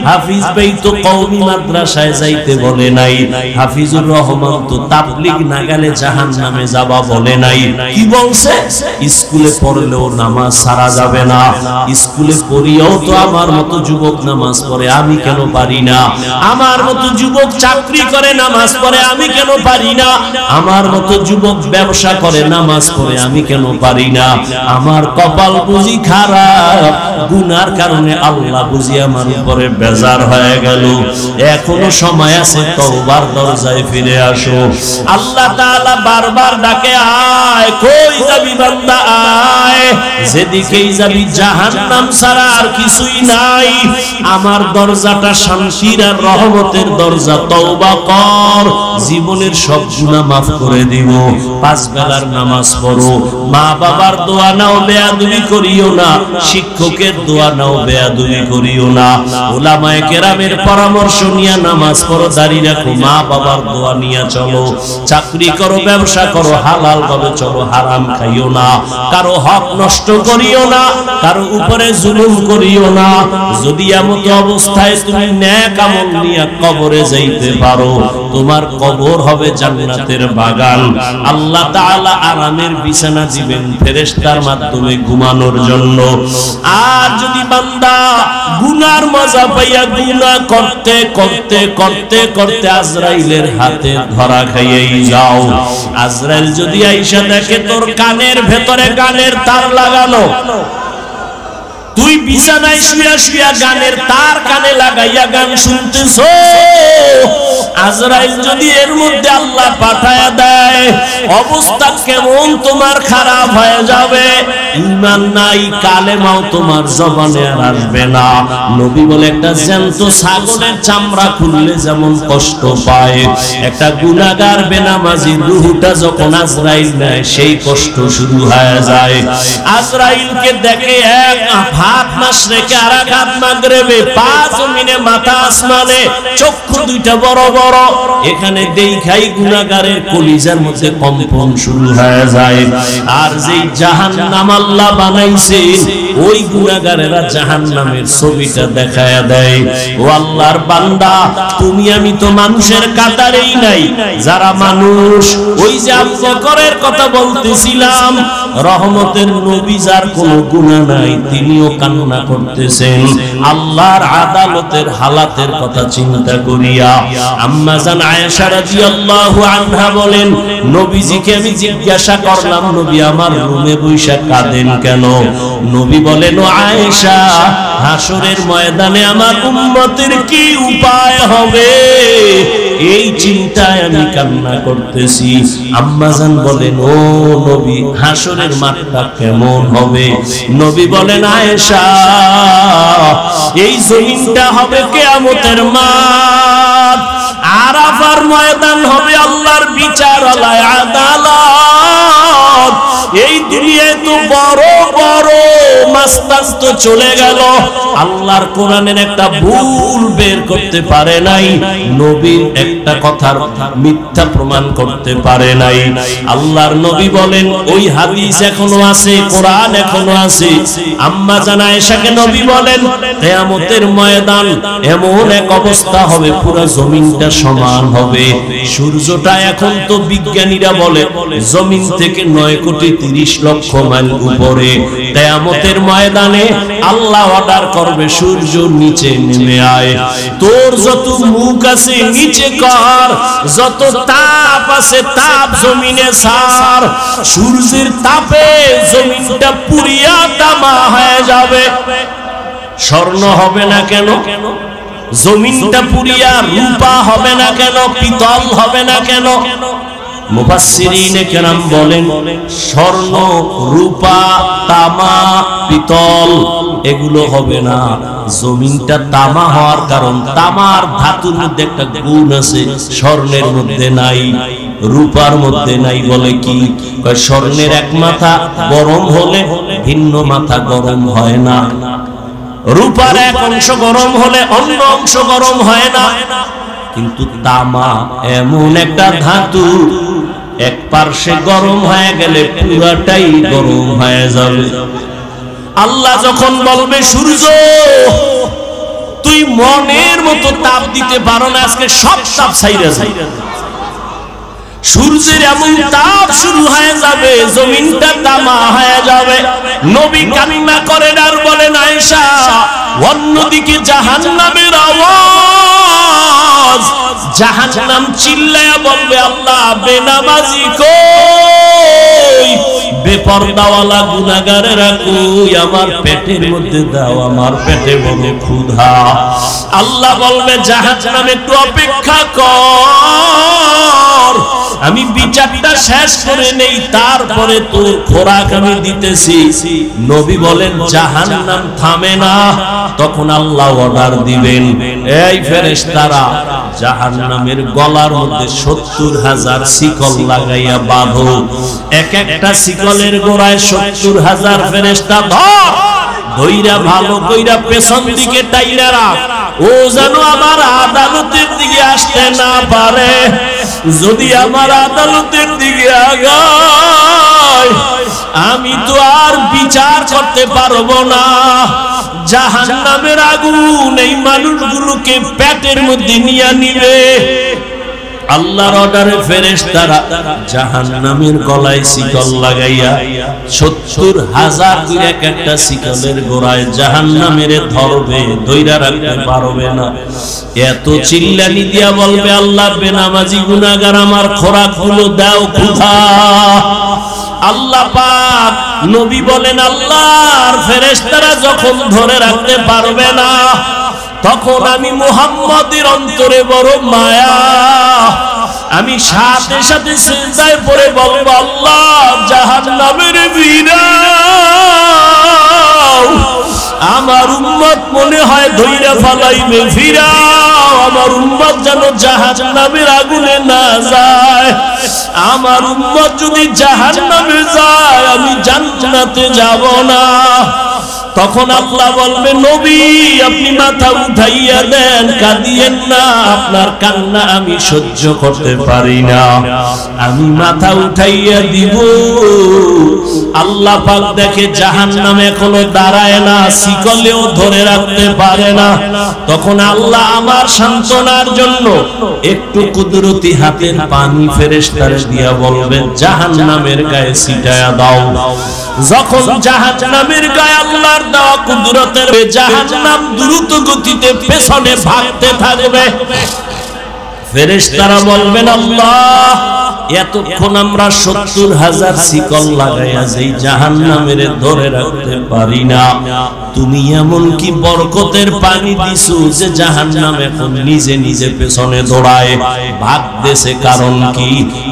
হাফিজ ভাই তো কওমি মাদ্রাসায় যাইতে বলে নাই, হাফিজুর রহমান তো তাবলীগ না গেলে জাহান্নামে যাবা বলে নাই। কি বলছে? স্কুলে পড়লেও নামাজ ছাড়া যাবে না। স্কুলে পড়িয়াও তো আমার মতো যুবক নামাজ পড়ে, আমি কেন পারি না? আমার মতো যুবক চাকরি করে নামাজ পড়ে, আমি কেন পারি না? আমার মতো যুবক ব্যবসা করে নামাজ পড়ে, আমি কেন পারি না? আমার কপাল বুঝি খারাপ, গুনার কারণে আল্লাহ বুঝি আমার উপরে বেজার হয়ে গেল। এখনো সময় আছে, তওবার দরজায় ফিরে আসো। আল্লাহ তাআলা বারবার ডাকে, আয় কই যাবি বান্দা আয়, যেদিকেই যাবি জাহান্নাম ছাড়া আর কিছুই নাই। আমার দরজাটা শান্তির আর রহমতের দরজা, তওবা কর, জীবনের সব গুনাহ maaf করে দিব। পাঁচ বেলার নামাজ পড়ো, মা বাবার দোয়া নাও, বেয়াদবি করিও না, শিক্ষকের দোয়া নাও, বেয়াদবি করিও না, উলামায়ে কেরামের পরামর্শ নিয়ে নামাজ পড়ো, দাঁড়ি রাখো, মা বাবার দোয়া নিয়ে চলো। চাকরি করো, ব্যবসা করো, হালাল ভাবে চলো, হারাম খাইও না, কারো হক নষ্ট করিও না, কারো উপরে জুলুম করিও না। যদি এমন অবস্থায় তুমি নেক আমল নিয়ে কবরে যাইতে পারো, তোমার কবর হবে জান্নাতের বাগান। আল্লাহ তাআলা আরামের বিছানা দিবেন ফেরেশতার মাধ্যমে ঘুমানোর জন্য। আর যদি বান্দা গুনার মজা পাইয়া গুনাহ করতে করতে করতে করতে আজরাইলের হাতে ধরা খাইয়াই যাও, আজরাইল যদি আইসা দেখে তোর কানের ভেতরে গানের তার লাগানো, তুই বিছানায় শুয়া শুয়া গানের তার কানে লাগাইয়া গান শুনতেছ, আজরাইল যদি এর মধ্যে আল্লাহ পাঠায়া দেয়, অবস্থা কেমন তোমার খারাপ হয়ে যাবে। ঈমান নাই, কালেমাও তোমার জবানে আর আসবে না। নবী বলে, একটা জ্যান্ত ছাগলের চামড়া খুললে যেমন কষ্ট পায়, একটা গুনাহগার বেনামাজির রূহটা যখন আজরাইল নেয়, সেই কষ্ট শুরু হয়ে যায়। আজরাইলকে দেখে এক হাত মাশরিকে আর এক হাত মাগরিবে, পা জমিনে মাথা আসমানে, চক্ষু দুইটা বড় বড়। এখানে দেখাই গুনাহগারের কলিজার মধ্যে কম্পন শুরু হয়ে যায়। আর যেই জাহান্নাম আল্লাহ বানাইছেন, ওই গুনাহগারেরা জাহান্নামের ছবিটা দেখায়া দেয়। ও আল্লাহর বান্দা, তুমি আমি তো মানুষের কাতারেই নাই। যারা মানুষ, ওই যে আবু বকরের কথা বলতেছিলাম, রহমতের নবী, যার কোনো গুনাহ নাই, তিনিও কান্না করতেছেন আল্লাহর আদালতের হালাতের কথা চিন্তা করিয়া। আম্মা জান আয়েশা রাদিয়াল্লাহু আনহা বলেন, নবীজিকে আমি জিজ্ঞাসা করলাম, নবী আমার রুমে বৈশা কাঁদেন কেন? নবী বলেন, ও আয়েশা, হাসরের ময়দানে আমার উম্মতের কি উপায় হবে, এই চিন্তায় আমি কান্না করতেছি। আম্মাজান বলেন, ও নবী, হাসরের মাঠটা কেমন হবে? নবী বলেন, আয়েশা, এই জমিনটা হবে কিয়ামতের মাঠ, আরাফার ময়দান হবে আল্লাহর বিচারালয়, আদালত। এই দুনিয়ায় তো বড় বড় মাস্তান তো চলে গেল, আল্লাহর কোরআনের একটা ভুল বের করতে পারে নাই, নবীর একটা কথার মিথ্যা প্রমাণ করতে পারে নাই। আল্লাহর নবী বলেন, ওই হাদিস এখনো আছে, কোরআন এখনো আছে। আম্মা জান আয়েশাকে নবী বলেন, কিয়ামতের ময়দান এমন এক অবস্থা হবে, পুরো জমিনটা সমান হবে। সূর্যটা এখন তো বিজ্ঞানীরা বলে জমিন থেকে 9,30,00,000 মাইল উপরে। কিয়ামতের ময়দানে আল্লাহ অর্ডার করবে, সূর্য নিচে নেমে আয়, তোর যত মুখ আছে নিচে কর, যত তাপ আছে তাপ জমিনে ছাড়। সূর্যের তাপে জমিনটা পুড়িয়া তামা হয়ে যাবে। স্বর্ণ হবে না কেন? জমিনটা পুড়িয়া রূপা হবে না কেন? পিতল হবে না কেন? মুফাসসিরিনে কেরাম বলেন, স্বর্ণ, রূপা, তামা, পিতল এগুলো হবে না। জমিনটা তামা হওয়ার কারণ, তামার ধাতুর মধ্যে একটা গুণ আছে, স্বর্ণের মধ্যে নাই, রূপার মধ্যে নাই। বলে কি? স্বর্ণের এক মাথা গরম হলে ভিন্ন মাথা গরম হয় না, রূপার এক অংশ গরম হলে অন্য অংশ গরম হয় না। কিন্তু তামা এমন একটা ধাতু, এক পার্শ্বে গরম হয়ে গেলে পুরাটাই গরম হয়ে যাবে। আল্লাহ যখন বলবে, সূর্য তুই মনের মতো তাপ দিতে পারো না, আজকে সব তাপ ছাইরা যাই, সূর্যের এমন তাপ শুরু হয়ে যাবে, জমিনটা তামা হয়ে যাবে। নবী কান্না করেন আর বলেন, আয়েশা, অন্যদিকে জাহান্নামের আওয়াজ, জাহান্নাম চিল্লায়া বলবে, আল্লাহ বেনামাজি কই, বেপরদাওয়ালা গুনাহগারেরা কই, আমার পেটের মধ্যে দাও, আমার পেটে বড় ক্ষুধা। আল্লাহ বলবে, জাহান্নাম একটু অপেক্ষা কর, আমি বিচারটা শেষ করে নেই, তারপরে তোর খোরাক আমি দিতেছি। নবী বলেন, জাহান্নাম থামে না। তখন আল্লাহ অর্ডার দিবেন, এই ফেরেশতারা জাহান্নামের গলার মধ্যে 70,000 শিকল লাগাইয়া বাঁধো, এক একটা শিকলের গোড়ায় 70,000 ফেরেশতা ধর, ধইরা ভালো কইরা পেছন দিকে টাইরা রাখ, ও যেন আমার আদালতের দিকে আসতে না পারে। যদি আমার আদালতের দিকে আগায়, আমি তো আর বিচার করতে পারবো না। জাহান্নামের আগুন এই মানুষগুলোকে পেটের মধ্যে নিয়ে নিবে। আল্লাহর অর্ডারে ফেরেশতারা জাহান্নামের গলায় শিকল লাগাইয়া 70,000 করে এক একটা শিকলের গোড়ায় জাহান্নামের ধরবে, ধইরা রাখতে পারবে না। এত চিল্লানি দিয়া বলবে, আল্লাহ বেনামাজি গুনাহগার আমার খোরাকগুলো দাও, ক্ষুধা। আল্লাহ পাক নবী বলেন, আল্লাহর ফেরেশতারা যখন ধরে রাখতে পারবে না, তখন আমি মুহাম্মদের অন্তরে বড় মায়া, আমি সাথে সাথে সিজদায় পড়ে বলবো, আল্লাহ জাহান্নামের ফিরাও, আমার উম্মত মনে হয় ধইরা ফালাইবে, ফিরাও, আমার উম্মত যেন জাহান্নামের আগুনে না যায়। আমার উম্মত যদি জাহান্নামে যায়, আমি জান্নাতে যাব না। তখন আল্লাহ বলবে, নবী আপনি মাথা উঠাইয়া দেন, কাঁদিয়েন না, আপনার কান্না আমি সহ্য করতে পারি না, আমি মাথা উঠাইয়া দিব। আল্লাহ পাক দেখে জাহান্নাম এখনো দাঁড়ায় না, শিকলেও ধরে রাখতে পারে না। তখন আল্লাহ আমার সান্ত্বনার জন্য একটু কুদরতি হাতের পানি ফেরেশতারে দিয়া বলবেন, জাহান্নামের গায়ে ছিটায়া দাও। যখন জাহান্নামের গায়ে আল্লাহর দেওয়া কুদরতের জাহান্নাম দ্রুত গতিতে পেছনে ভাগতে থাকবে, ফেরেশতারা বলবেন, আল্লাহ এতক্ষণ আমরা 70,000 শিকল লাগাইয়া যেই জাহান্নামের ধরে রাখতে পারি না, তুমি এমন কি বরকতের পানি দিছো যে জাহান্নাম এখন নিজে নিজে পেছনে দৌড়ায় ভাগতেছে? কারণ কি?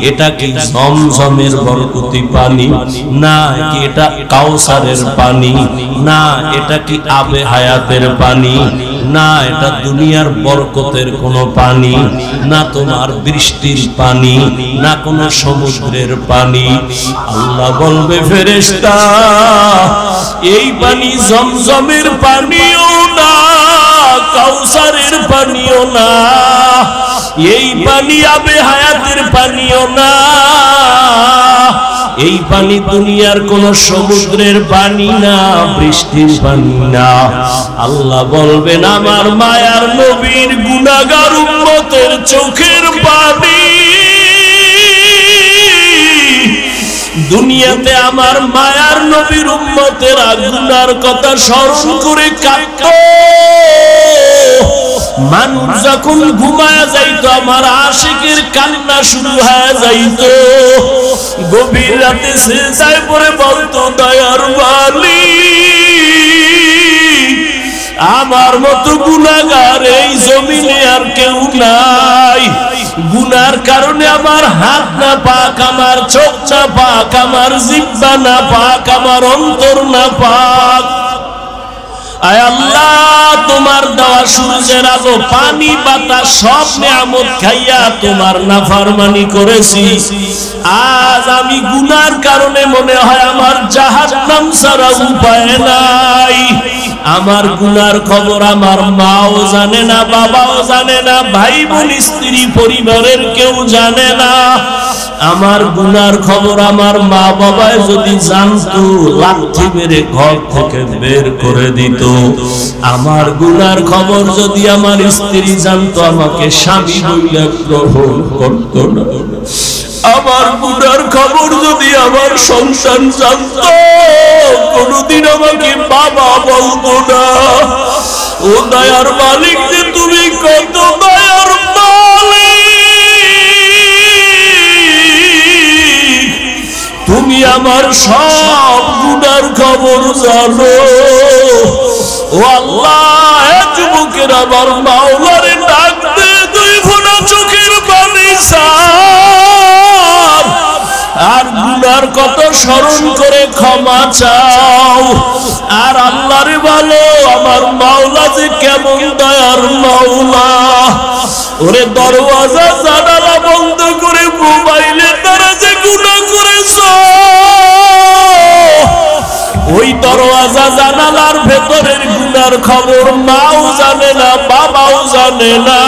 এটা কি জমজমের বরকতি পানি? না কি এটা কাউসারের পানি? না এটা কি আবে হায়াতের পানি? না এটা দুনিয়ার বরকতের কোন পানি? না তোমার বৃষ্টির পানি? না কোন সমুদ্রের পানি? আল্লাহ বলবে, ফেরেশতা এই পানি জমজমের পানিও না, কাউসারের পানিও না, এই পানি আবে হায়াতের পানিও না, এই পানি দুনিয়ার কোন সমুদ্রের পানি না, বৃষ্টির পানি না। আল্লাহ বলবেন, আমার মায়ার নবীর গুনাহগার উম্মতের চোখের পানি দুনিয়াতে আমার মায়ার নবীর উম্মতেরা গুনার কথা স্মরণ করে কাঁদতো। মানুষ যখন ঘুমায় যাইতো আমার আশিকের কান্না শুরু হয়ে যাইতো। গভীর রাতে সিজদায় পড়ে বলতো, দয়ার মালিক আমার মতো গুনাহগার এই জমিনে আর কেউ নাই। গুনার কারণে আমার হাত না পাক, আমার চোখ না পাক, আমার জিহ্বা না পাক, আমার অন্তর না পাক। আয় আল্লাহ, তোমার দেওয়া সূর্যের আলো, পানি, বাতাস সব নিয়ামত খাইয়া তোমার নাফরমানি করেছি। আজ আমি গুনার কারণে মনে হয় আমার জাহান্নাম ছাড়া উপায় নাই। আমার গুনার খবর আমার মাও জানে না, বাবাও জানে না, ভাই বোন স্ত্রী পরিবারের কেউ জানে না। আমার গুনার খবর আমার মা বাবায় যদি জানতো, লাঠি মেরে ঘর থেকে বের করে দিত। আমার গুনার খবর যদি আমার স্ত্রী জানতো, আমাকে স্বামী বইলা গ্রহণ করতো না। আমার গুনার খবর যদি আমার সন্তান জানতো, কোনদিন আমাকে বাবা বলতো না। ও দয়ার মালিক যে তুমি কত দয়ার মালিক, তুমি আমার সব গুনার খবর জানো। ও আল্লাহ, যুবকের আমার মাওলারে ডাক দে, দুই ফোঁটা চোখের পানি ছাড়, আর গুনার কত স্মরণ করে ক্ষমা চাও। আর আল্লাহরে বলো, আমার মাওলা যে কেমন দয়ার মাওলা। ওরে দরওয়াজা জানালা বন্ধ করে মোবাইলে তারা যে গুনাহ করেছো, ওই দরওয়াজা জানালার ভেতরের গুনার খবর মাও জানে না, বাবাও জানে না।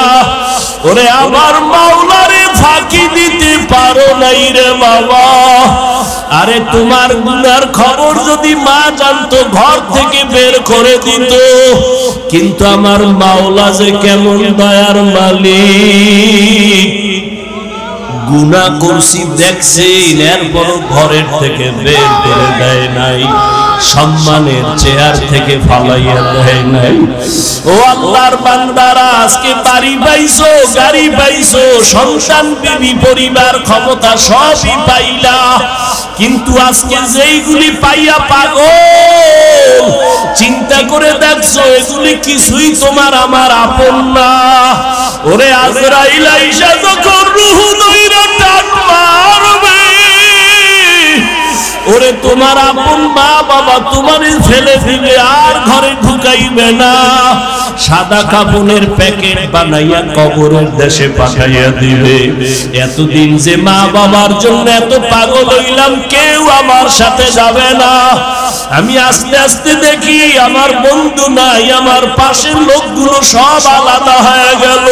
ওরে আমার মাওলারে ফাঁকি দিতে পারো নাই রে বাবা। আরে তোমার গুনার খবর যদি মা জানতো, ঘর থেকে বের করে দিত। কিন্তু আমার মাওলা যে কেমন দয়ার মালিক, গুনাহ করছি দেখছি, এরপর ঘরের থেকে বের করে দেয় নাই, সম্মানের চেয়ার থেকে ফালাইয়া দেয় নাই। ও আল্লাহর বান্দারা, আজকে বাড়ি পাইছো, গাড়ি পাইছো, সন্তান, বিবি, পরিবার, ক্ষমতা সবই পাইলা, কিন্তু আজকে যেইগুলি পাইয়া পাগল, চিন্তা করে দেখছো এগুলি কিছুই তোমার আমার আপন না। ওরে আজরাইল আইসা যখন রূহ দইরা টান মারবে, ওরে তোমার আপন মা বাবা তোমার ফেলে ফেলে আর ঘরে ঢুকাইবে না, সাদা কাপড়ের প্যাকেট বানাইয়া কবরের দেশে পাঠাইয়া দিবে। এতদিন যে মা বাবার জন্য এত পাগল হইলাম, কেউ আমার সাথে যাবে না। আমি আস্তে আস্তে দেখি আমার বন্ধু নাই, আমার পাশের লোকগুলো সব আলাদা হয়ে গেল।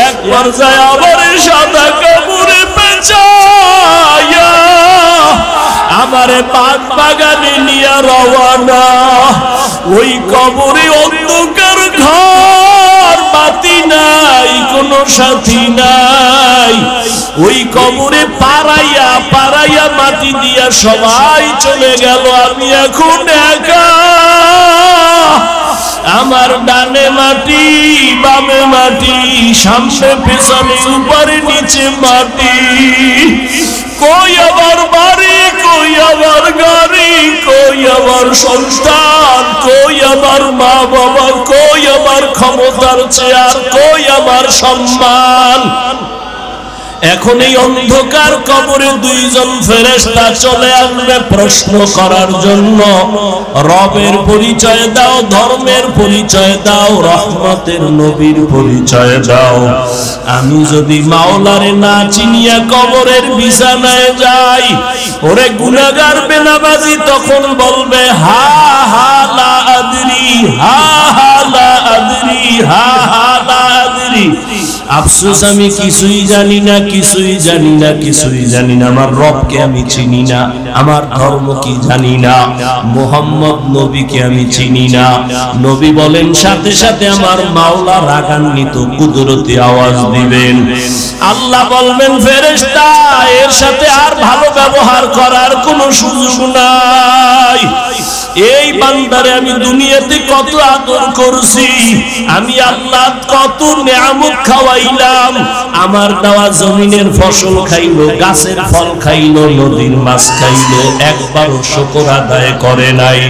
এক পর্যায়ে আবার সাদা কাপড়ে পেঁচাইয়া আমারে পাক বাগানে নিয়ে রওয়ানা। ওই কবরে অন্ধকার ঘর, বাতি নাই, কোনো সাথী নাই। ওই কবরে পাড়াইয়া পাড়াইয়া মাটি দিয়া সবাই চলে গেল, আমি এখন একা। আমার ডানে মাটি, বামে মাটি, সামনে পেছনে উপরে নিচে মাটি। কই আমার বাড়ি, কই আমার গাড়ি, কই আমার সন্তান, কই আমার মা বাবা, কই আমার ক্ষমতার চেয়ার, কই আমার সম্মান। এখন এই অন্ধকার কবরে দুইজন ফেরেশতা চলে আসবে প্রশ্ন করার জন্য। রবের পরিচয় দাও, ধর্মের পরিচয় দাও, রহমতের নবীর পরিচয় দাও। আমি যদি মাওলারে না চিনিয়া কবরের বিছানায় যাই, ওরে গুনাহগার বেনামাজি তখন বলবে হা হা লা আদরি, হা হা লা আদরি, হা হা লা আদরি। আফসোস আমি কিছুই জানি না, কিছুই জানি না, কিছুই জানি না। আমার রবকে আমি চিনি না, আমার ধর্ম কি জানি না, মুহাম্মদ নবীকে আমি চিনি না। নবী বলেন সাথে সাথে আমার মাওলা রাগান্বিত কুদরতি আওয়াজ দিবেন। আল্লাহ বলবেন ফেরেশতা এর সাথে আর ভালো ব্যবহার করার কোনো সুযোগ নাই। এই বান্দারে আমি দুনিয়াতে কত আদর করছি, আমি আল্লাহ কত নিয়ামত খাওয়াইলাম। আমার দেওয়া জমিনের ফসল খাইলো, গাছের ফল খাইলো, নদীর মাছ খাইলো, একবারও শুকর আদায় করে নাই,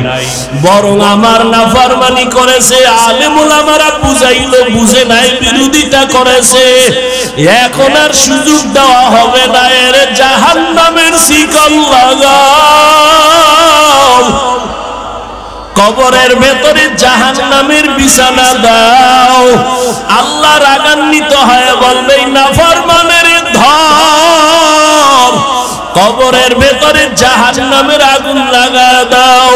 বরং আমার নাফরমানি করেছে। আলেম ওলামারা বুঝাইলো, বুঝে নাই, বিরোধিতা করেছে। এখন আর সুযোগ দেওয়া হবে না, এর জাহান্নামের শিকল লাগাও, কবরের ভেতরে জাহান্নামের বিছানা দাও। আল্লাহ রাগান্বিত হয়ে বলবে নাফরমানের ধর, কবরের ভেতরে জাহান্নামের আগুন লাগা দাও।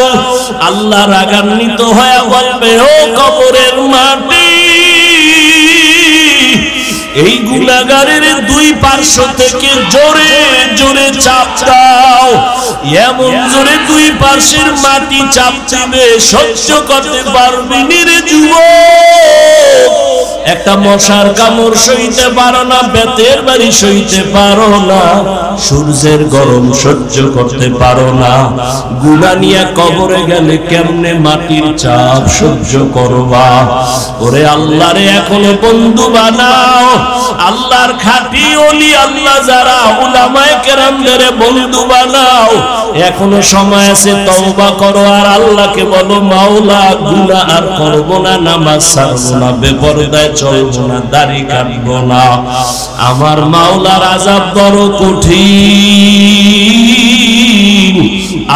আল্লাহ রাগান্বিত হয়ে বলবে ও কবরের মাটি, এই গুনাহগারের দুই পার্শ্ব থেকে জোরে জোরে চাপ দাও। এমন জোরে দুই পার্শ্বের মাটি চাপ দিবে সহ্য করতে পারবি রে যুবক। একটা মশার কামড় সইতে পারো না, বেতের বাড়ি সইতে পারো না, সূর্যের গরম সহ্য করতে পারো না। গুনাহ নিয়ে কবরে গেলে কেমনে মাটির চাপ সহ্য করবা? ওরে আল্লাহরে এখনো বন্ধু বানাও। আল্লাহর খাঁটি ওলি আল্লাহ যারা, উলামায়ে কেরামদের বন্ধু বানাও। এখনো সময় আছে, তওবা করো আর আল্লাহকে বলো মাওলা গুনাহ আর করব না, নামাজ ছাড়বো না, বেপরদায় চলবো না, দাড়ি কাটবো না। আমার মাওলার আযাব বড় কঠিন।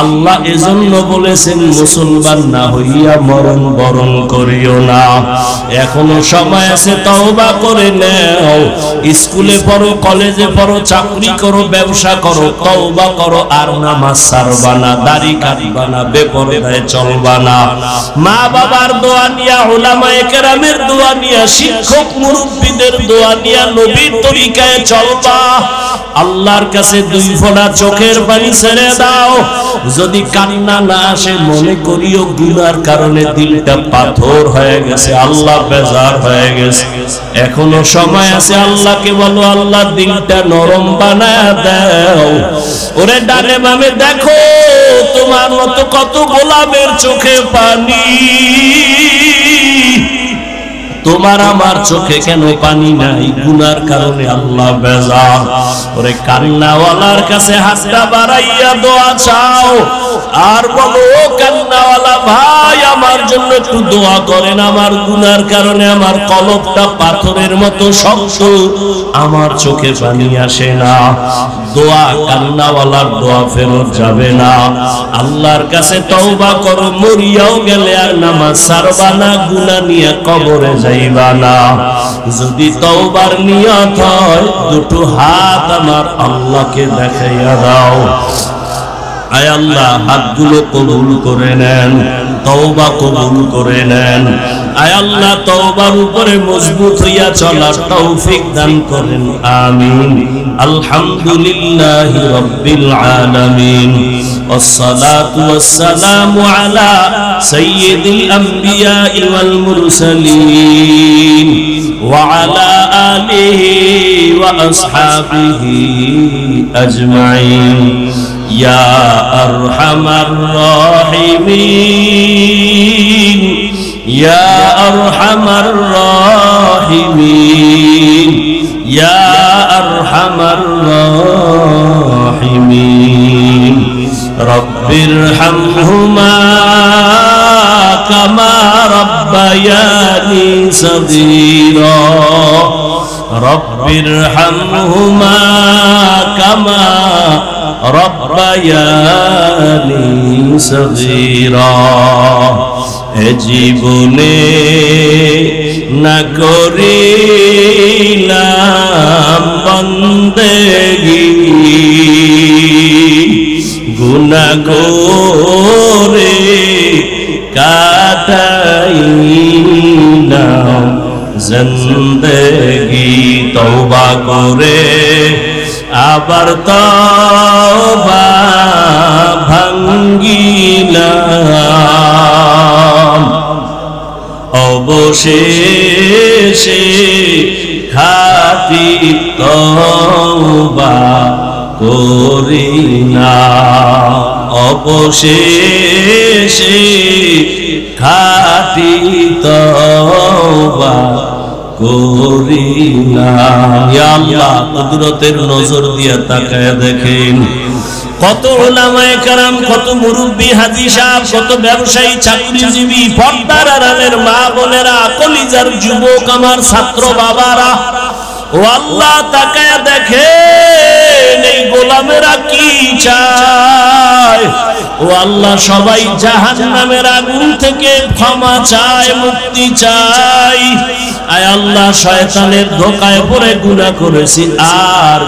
আল্লাহ এজন্য বলেছেন মুসলমান না হইয়া মরণ বরণ করিও না। এখনো সময় আছে, তওবা করে নাও। স্কুলে পড়ো, কলেজে পড়ো, চাকরি করো, ব্যবসা করো, তওবা করো আর নামাজ ছাড়বা না, দাড়ি কাটবা না, বেপরদায় চলবা না। মা বাবার দোয়া নিয়া, উলামায়ে কেরামের দোয়া নিয়া, শিক্ষক মুরব্বিদের দোয়া নিয়া নবীর তরিকায় চলবা। আল্লাহর কাছে দুই ফোঁটা চোখের পানি ছেড়ে দাও। যদি কান্না না আসে মনে করিও গুনার কারণে দিলটা পাথর হয়ে গেছে, আল্লাহ বেজার হয়ে গেছে। এখনো সময় আছে, আল্লাহকে বলো আল্লাহ দিলটা নরম বানায় দাও। ওরে ডানে বামে দেখো, তোমার মতো কত গোলামের চোখে পানি, তোমার আমার চোখে কেন পানি নাই? গুনার কারণে আল্লাহ বেজার। ওরে কান্নাওয়ালার কাছে হাতটা বাড়াইয়া দোয়া চাও আর বলো ও কান্নাওয়ালা ভাই, আমার জন্য একটু দোয়া করেন। আমার গুনার কারণে আমার কলবটা পাথরের মতো শক্ত, আমার চোখে পানি আসে না। দোয়া কান্নাওয়ালার দোয়া ফেরত যাবে না। আল্লাহর কাছে তওবা করো, মরিয়াও গেলে আর নামাজ ছাড়বা না, গুনাহ নিয়ে কবরে যাইবা না। যদি তওবার নিয়ত হয় দুটো হাত আমার আল্লাহকে দেখাইয়া দাও। আয় আল্লাহ হাতগুলো কবুল করে নেন, তওবা কবুল করে নেন। আয় আল্লাহ তওবার উপরে মজবুত হইয়া চলার তৌফিক দান করেন, আমিন। আলহামদুলিল্লাহি রাব্বিল আলামিন, والصلاة والسلام على سيد الأنبياء والمرسلين وعلى آله وأصحابه أجمعين يا أرحم الراحمين ইয়া আরহামার রাহিমিন ইয়া আরহামার রাহিমিন রব্বিরহামহুমা কামা রাব্বায়ানি সগীরা রব্বিরহামহুমা কামা রব্বায়ানি সগীরা এ জীবনে না করিলাম বন্দেগী গুনাহ করে কাটাইলাম জিন্দেগি তওবা করে আবার তওবা ভাঙ্গিলাম অবশেষে খাঁটি তওবা করিনা অবশেষে খাঁটি তওবা করিনা ইয়া আল্লাহ কুদরতের নজর দিয়া তাকায় দেখেন কত উলামায়ে কেরাম কত মুরব্বি হাজী সাহেব কত ব্যবসায়ী চাকরিজীবী পর্দার আড়ালের মা বোনেরা কলিজার যুবক আমার ছাত্র বাবারা ও আল্লাহ তাকায় দেখেন এই গোলামেরা কি চায় ও আল্লাহ সবাই জাহান্নামের আগুন থেকে ক্ষমা চায় মুক্তি চায় আয় আল্লাহ শয়তানের ধোঁকায় পড়ে গুনাহ করেছি আর